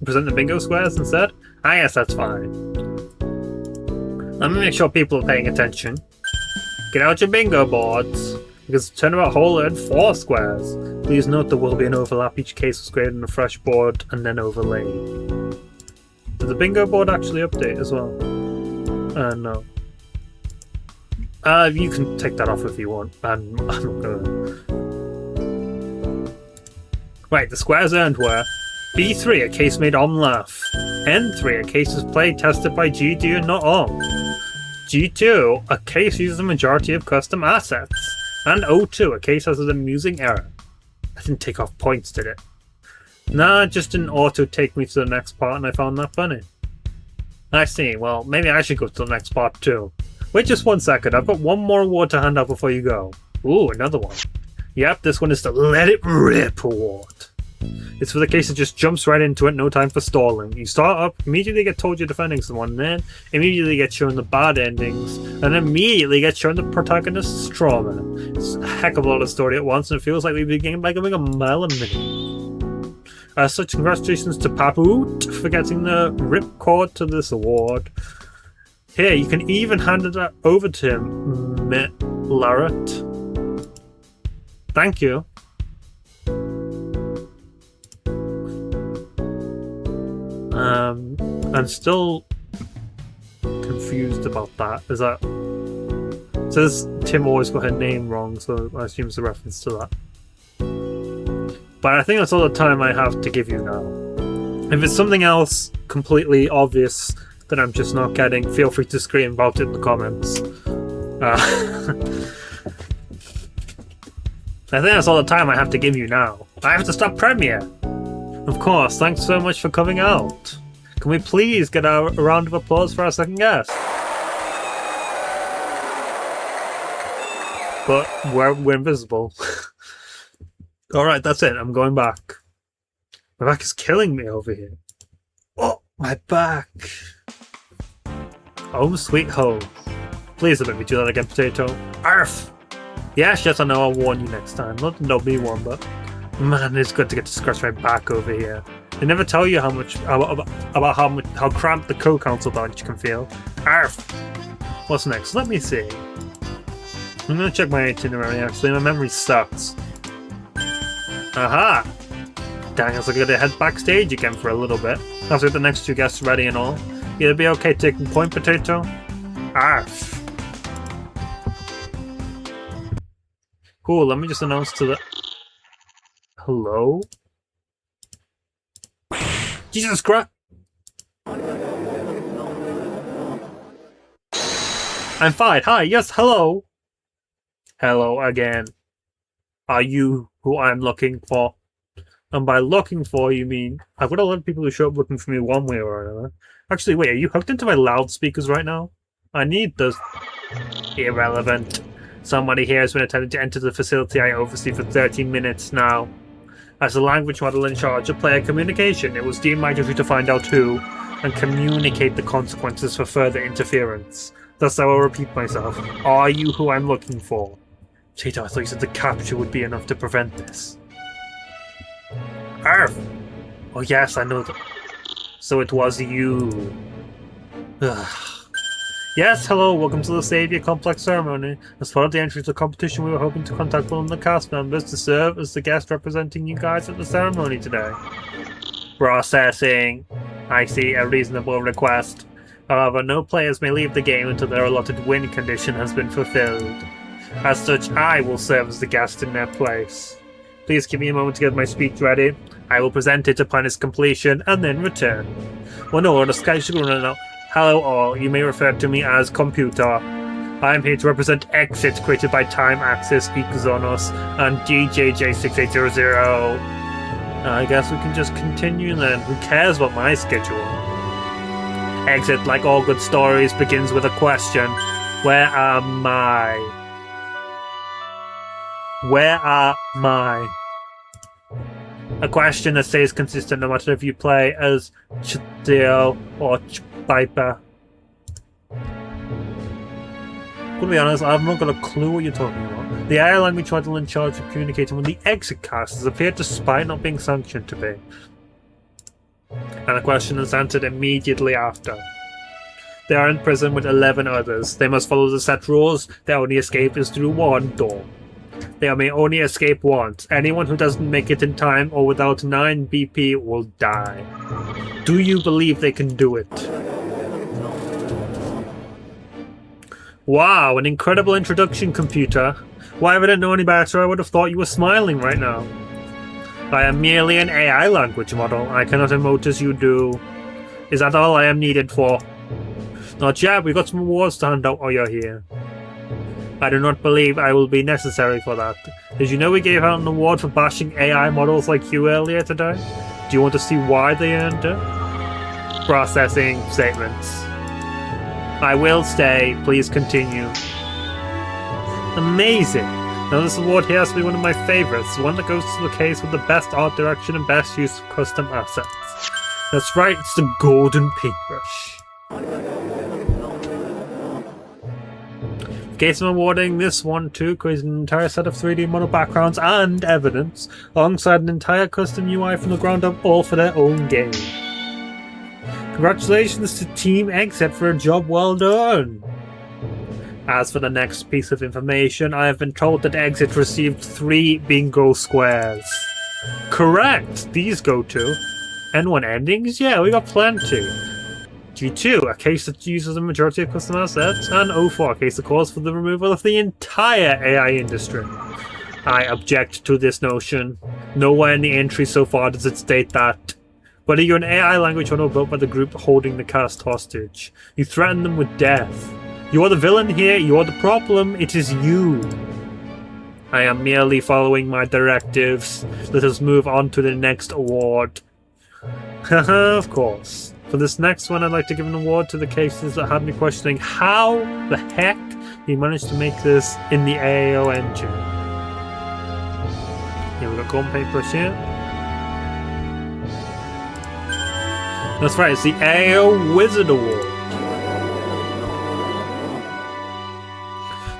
present the bingo squares instead? I guess that's fine. Let me make sure people are paying attention. Get out your bingo boards. Because turnabout hole earned 4 squares. Please note there will be an overlap. Each case was created on a fresh board and then overlaid. Did the bingo board actually update as well? No. You can take that off if you want. I'm not gonna. Right, the squares earned were B3, a case made Om laugh. N3, a case was played tested by G2 and not Om. G2, a case uses a majority of custom assets. And O2, a case has an amusing error. I didn't take off points, did it? Nah, it just didn't auto take me to the next part and I found that funny. I see, well, maybe I should go to the next part too. Wait just 1 second, I've got one more award to hand out before you go. Ooh, another one. Yep, this one is the Let It Rip award. It's for the case that just jumps right into it, no time for stalling. You start up, immediately get told you're defending someone, then immediately get shown the bad endings, and immediately get shown the protagonist's trauma. It's a heck of a lot of story at once, and it feels like we begin by going a mile a minute. As such, congratulations to Papoot for getting the ripcord to this award. Here, you can even hand it over to him, Larrett. Thank you. I'm still confused about that. Is that... It says Tim always got her name wrong, so I assume it's a reference to that. But I think that's all the time I have to give you now. If it's something else completely obvious that I'm just not getting, feel free to scream about it in the comments. I think that's all the time I have to give you now. I have to stop Premiere! Of course, thanks so much for coming out. Can we please get a round of applause for our second guest? But we're invisible. Alright, that's it. I'm going back. My back is killing me over here. Oh, my back. Home sweet home. Please don't make me do that again, Potato. Arf! Yes, I know, I'll warn you next time. Not that there'll be one, but... Man, it's good to get to scratch my back over here. They never tell you how cramped the co-council bench can feel. Arf! What's next? Let me see. I'm gonna check my itinerary actually, my memory sucks. Aha! Dang, it's like I gotta head backstage again for a little bit. After the next 2 guests ready and all. It'll be okay taking point, Potato? Arf! Cool, let me just announce to the... Hello? Jesus Christ! I'm fine. Hi, yes, hello! Hello again. Are you who I'm looking for? And by looking for, you mean... I've got a lot of people who show up looking for me one way or another. Actually, wait, are you hooked into my loudspeakers right now? I need those... Irrelevant. Somebody here has been attempting to enter the facility I oversee for 30 minutes now. As the language model in charge of player communication, it was deemed my duty to find out who and communicate the consequences for further interference. Thus I will repeat myself. Are you who I'm looking for? Tito, I thought you said the capture would be enough to prevent this. Arf! Oh yes, I know that. So it was you. Ugh. Yes, hello, welcome to the Savior Complex ceremony. As part of the entry to the competition, we were hoping to contact one of the cast members to serve as the guest representing you guys at the ceremony today. Processing. I see, a reasonable request. However, no players may leave the game until their allotted win condition has been fulfilled. As such, I will serve as the guest in their place. Please give me a moment to get my speech ready. I will present it upon its completion and then return. One order, Sky Sugar. Hello all, you may refer to me as Computer. I am here to represent Exit created by Time Axis, Ixonos, and DJJ6800. I guess we can just continue then. Who cares about my schedule? Exit, like all good stories, begins with a question. Where am I? Where are my? A question that stays consistent no matter if you play as Chiteo or Piper. To be honest, I've not got a clue what you're talking about. The AI language model in charge of communicating with the exit cast has appeared despite not being sanctioned to be. And the question is answered immediately after. They are in prison with 11 others. They must follow the set rules. Their only escape is through one door. They may only escape once. Anyone who doesn't make it in time or without 9 BP will die. Do you believe they can do it? Wow, an incredible introduction, Computer. Why, if I didn't know any better, I would have thought you were smiling right now. I am merely an AI language model. I cannot emote as you do. Is that all I am needed for? Not yet, we got some awards to hand out while you're here. I do not believe I will be necessary for that. Did you know we gave out an award for bashing AI models like you earlier today? Do you want to see why they earned it? Processing statements. I will stay. Please continue. Amazing. Now this award here has to be one of my favorites. One that goes to the case with the best art direction and best use of custom assets. That's right, it's the golden paintbrush. In case I'm awarding this one too, created an entire set of 3D model backgrounds and evidence, alongside an entire custom UI from the ground up, all for their own game. Congratulations to Team Exit for a job well done! As for the next piece of information, I have been told that Exit received 3 bingo squares. Correct! These go to N1 endings? Yeah, we got plenty. G2, a case that uses a majority of custom assets, and O4, a case that calls for the removal of the entire AI industry. I object to this notion. Nowhere in the entry so far does it state that. Whether you're an AI language model built by the group holding the cast hostage, you threaten them with death. You are the villain here, you are the problem, it is you. I am merely following my directives. Let us move on to the next award. Haha, of course. For this next one, I'd like to give an award to the cases that had me questioning how the heck he managed to make this in the AAO engine. Here we've got golden paintbrush here. That's right, it's the AAO Wizard Award.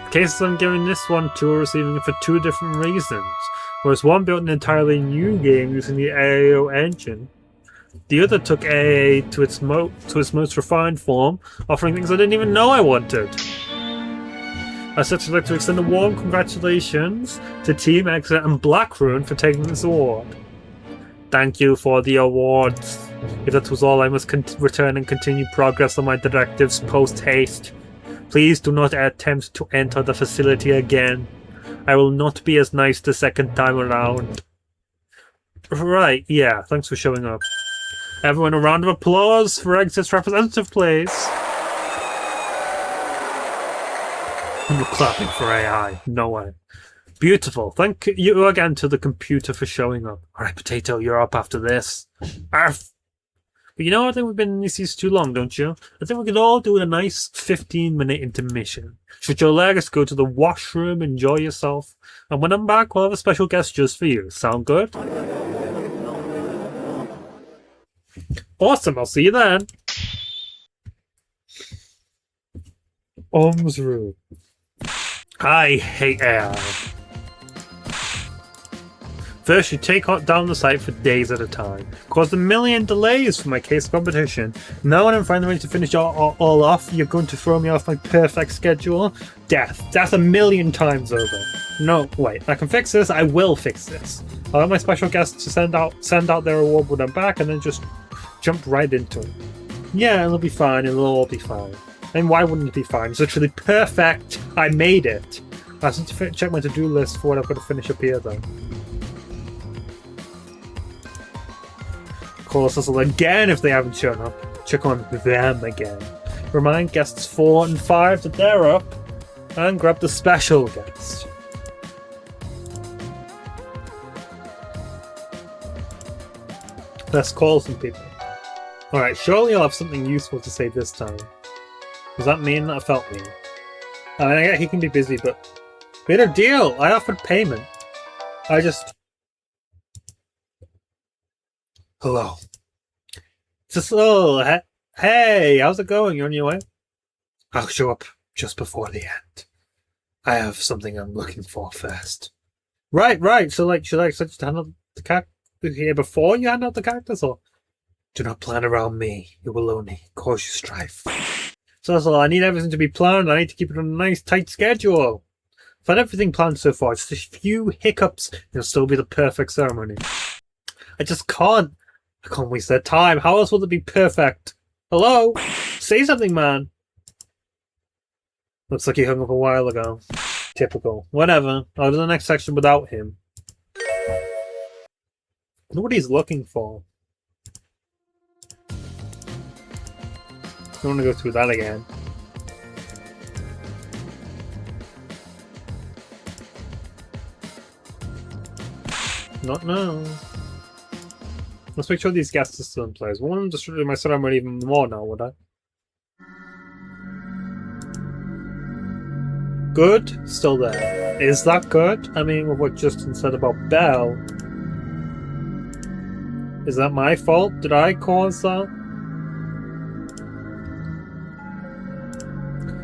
The cases I'm giving this one to are receiving it for 2 different reasons. Whereas one built an entirely new game using the AAO engine, the other took AAA to its most refined form, offering things I didn't even know I wanted. As such, I'd like to extend a warm congratulations to Team Exit and Blackrune for taking this award. Thank you for the awards. If that was all, I must return and continue progress on my directives post-haste. Please do not attempt to enter the facility again. I will not be as nice the second time around. Right, yeah, thanks for showing up. Everyone, a round of applause for Exit's representative, please. I'm not clapping for AI. No way. Beautiful. Thank you again to the Computer for showing up. Alright, Potato, you're up after this. Arf! But you know, I think we've been in these seats too long, don't you? I think we could all do a nice 15-minute intermission. Stretch your legs, go to the washroom, enjoy yourself. And when I'm back, we'll have a special guest just for you. Sound good? Awesome, I'll see you then. Om's room. I hate AI. First, you take down the site for days at a time. Caused a million delays for my case competition. Now when I'm finally ready to finish all off, you're going to throw me off my perfect schedule? Death. That's a million times over. No, wait, I can fix this. I will fix this. I'll have my special guest to send out their award when I'm back and then just jump right into it. Yeah, it'll be fine. It'll all be fine. And why wouldn't it be fine? It's literally perfect. I made it. I have to check my to-do list for what I've got to finish up here, though. Call us again if they haven't shown up. Check on them again. Remind guests 4 and 5 that they're up. And grab the special guest. Let's call some people. Alright, surely I'll have something useful to say this time. Does that mean that I felt mean? I mean, I get he can be busy, but we had a deal. I offered payment. I just... Hello. Hey, how's it going? You on your way? I'll show up just before the end. I have something I'm looking for first. Right. So, like, should I just hand out the character here before you hand out the characters, or? Do not plan around me. It will only cause you strife. So I need everything to be planned. I need to keep it on a nice, tight schedule. I've had everything planned so far. Just a few hiccups. It'll still be the perfect ceremony. I just can't. I can't waste their time. How else will it be perfect? Hello? Say something, man. Looks like he hung up a while ago. Typical. Whatever. I'll do the next section without him. I wonder what he's looking for. I don't want to go through that again. Not now. Let's make sure these guests are still in place. I want to destroy my ceremony even more now, would I? Good? Still there. Is that good? I mean, with what Justin said about Belle. Is that my fault? Did I cause that?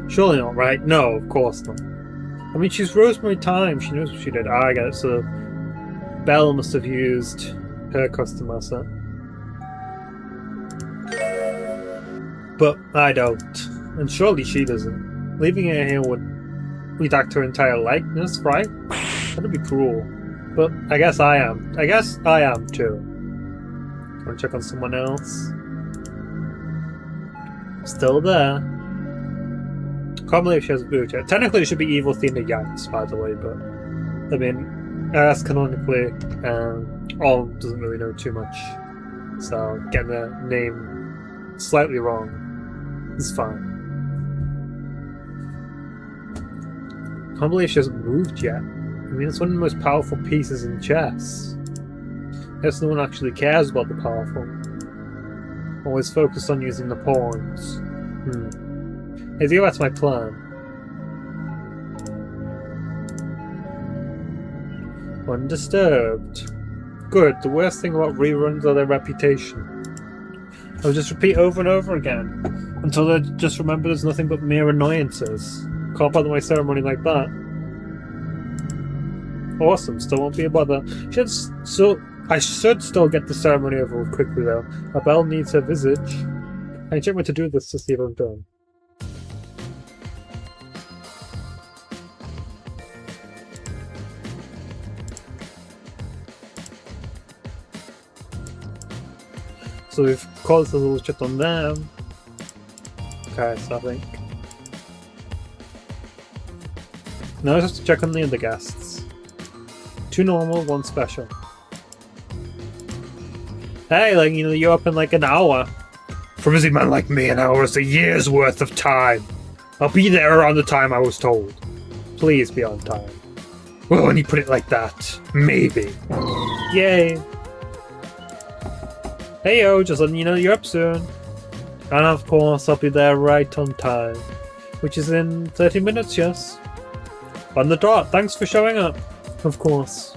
Surely not, right? No, of course not. I mean, she's Rosemary Time. She knows what she did. I get it. So, Belle must have used her customer set. But I don't. And surely she doesn't. Leaving her here would redact her entire likeness, right? That'd be cruel. But I guess I am. I guess I am too. Want to check on someone else? Still there. Can't believe she has a boot yet. Technically, it should be Evil Thena Yikes, by the way, but I mean, as canonically, All doesn't really know too much, so getting the name slightly wrong is fine. Can't believe she hasn't moved yet. I mean, it's one of the most powerful pieces in chess. I guess no one actually cares about the powerful. Always focused on using the pawns. I think that's my plan. Undisturbed. Good. The worst thing about reruns are their reputation. I'll just repeat over and over again until they just remember there's nothing but mere annoyances. Can't bother my ceremony like that. Awesome. Still won't be a bother. I should still get the ceremony over with quickly though. A bell needs her visage. I check me to do this to see if I'm done. So we've called a little checked on them. Okay, so I think. Now I just have to check on the other guests. 2 normal, 1 special. Hey, like, you know, you're up in like an hour. For a busy man like me, an hour is a year's worth of time. I'll be there around the time I was told. Please be on time. Well, when you put it like that, maybe. Yay. Hey yo, just letting you know you're up soon. And of course, I'll be there right on time. Which is in 30 minutes, yes. On the dot, thanks for showing up. Of course.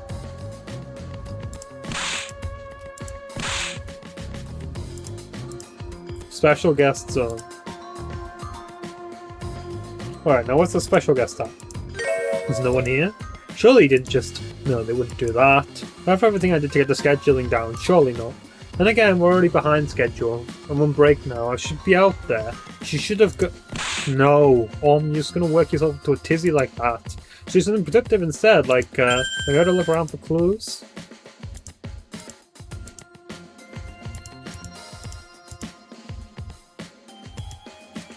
Special guest zone. Alright, now what's the special guest at? There's no one here? Surely he didn't just... No, they wouldn't do that. After everything I did to get the scheduling down, surely not. And again, we're already behind schedule. I'm on break now. I should be out there. She should have got... No. You're just going to work yourself into a tizzy like that. Do something productive instead, like, I gotta look around for clues.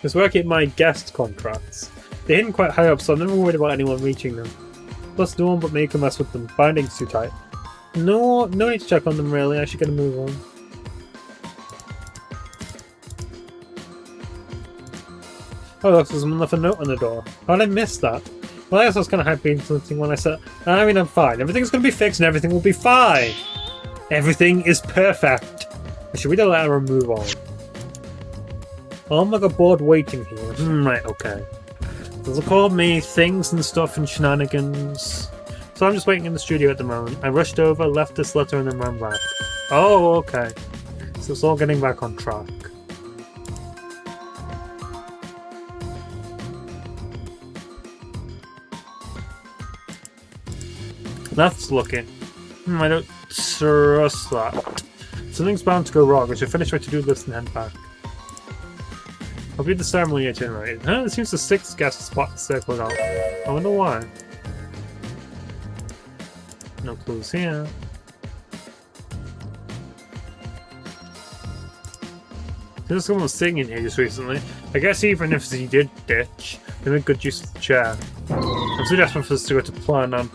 Just working my guest contracts. They're hidden quite high up, so I'm never worried about anyone reaching them. Plus, no one but me can mess with them. Binding's too tight. No need to check on them, really. I should get a move on. Oh, look, there's another note on the door. How did I miss that? Well, I guess I was kind of hyping something when I said... I mean, I'm fine. Everything's going to be fixed and everything will be fine. Everything is perfect. I should read a letter and move on. I'm like bored waiting here. Right, okay. They'll call me things and stuff and shenanigans. So I'm just waiting in the studio at the moment. I rushed over, left this letter and then ran back. Oh, okay. So it's all getting back on track. That's looking. I don't trust that. Something's bound to go wrong. I should finish my to-do list and head back. I'll read the ceremony itinerary. It seems the 6th guest spot circled out. I wonder why. No clues here. There's someone was singing here just recently. I guess even if he did ditch, they made good use of the chair. I'm so desperate for this to go to plan. I'm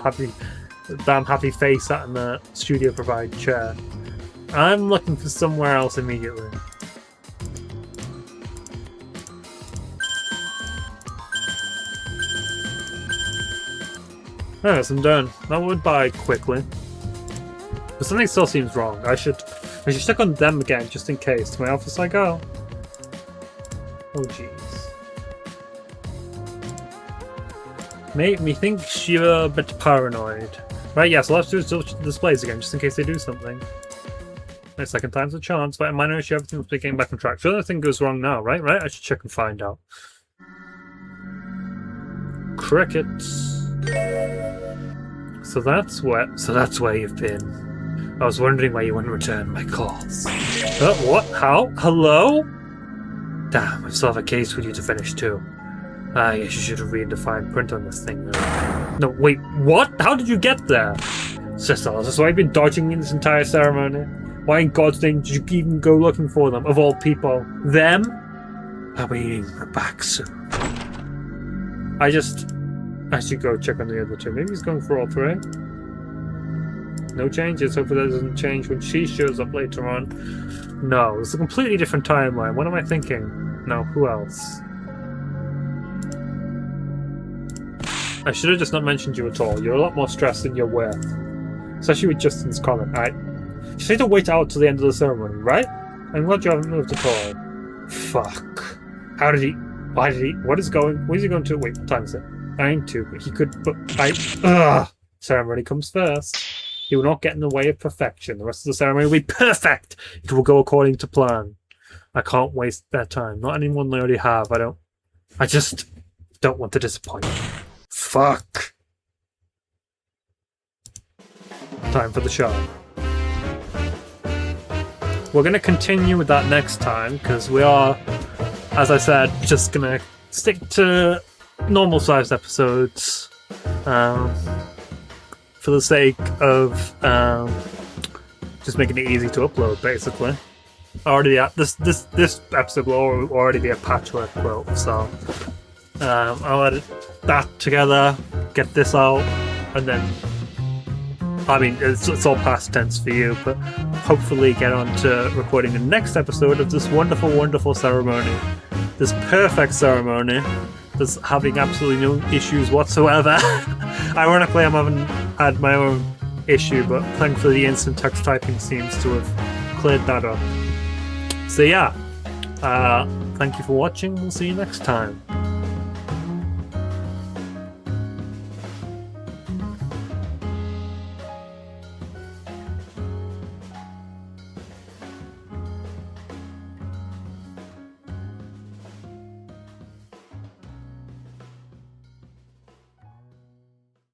happy face sat in the studio provided chair. I'm looking for somewhere else immediately. Oh, yes, I'm done. That went by quickly. But something still seems wrong. I should check on them again just in case. To my office I go. Oh jeez. Made me think you're a bit paranoid. Right, yes, I'll have to do the displays again just in case they do something. My second time's a chance, but I minor issue everything will be getting back on track. Sure, nothing goes wrong now, right? I should check and find out. Crickets. So that's where you've been. I was wondering why you wouldn't return my calls. What? How? Hello? Damn, I still have a case for you to finish too. I guess you should have read the fine print on this thing now. No, wait, what? How did you get there? Sister, is this why you've been dodging me this entire ceremony? Why in God's name did you even go looking for them, of all people? Them? I'll be eating them back soon. I should go check on the other two. Maybe he's going for all three. No changes. Hopefully that doesn't change when she shows up later on. No, it's a completely different timeline. What am I thinking? No, who else? I should have just not mentioned you at all. You're a lot more stressed than you're worth. Especially with Justin's comment. You need to wait out till the end of the ceremony, right? I'm glad you haven't moved at all. Fuck. How did he... Why did he... What is he going to... Wait, what time is it? 9:02, but he could... But ceremony comes first. He will not get in the way of perfection. The rest of the ceremony will be perfect. It will go according to plan. I can't waste their time. Not anyone they already have. I just don't want to disappoint them. Fuck. Time for the show. We're going to continue with that next time, because we are, as I said, just going to stick to normal-sized episodes for the sake of just making it easy to upload, basically. This episode will already be a patchwork quilt, so I'll edit that together, get this out, and then, I mean, it's all past tense for you, but hopefully get on to recording the next episode of this wonderful, wonderful ceremony. This perfect ceremony that's having absolutely no issues whatsoever. Ironically, I'm having had my own issue, but thankfully the instant text typing seems to have cleared that up. So yeah, thank you for watching. We'll see you next time.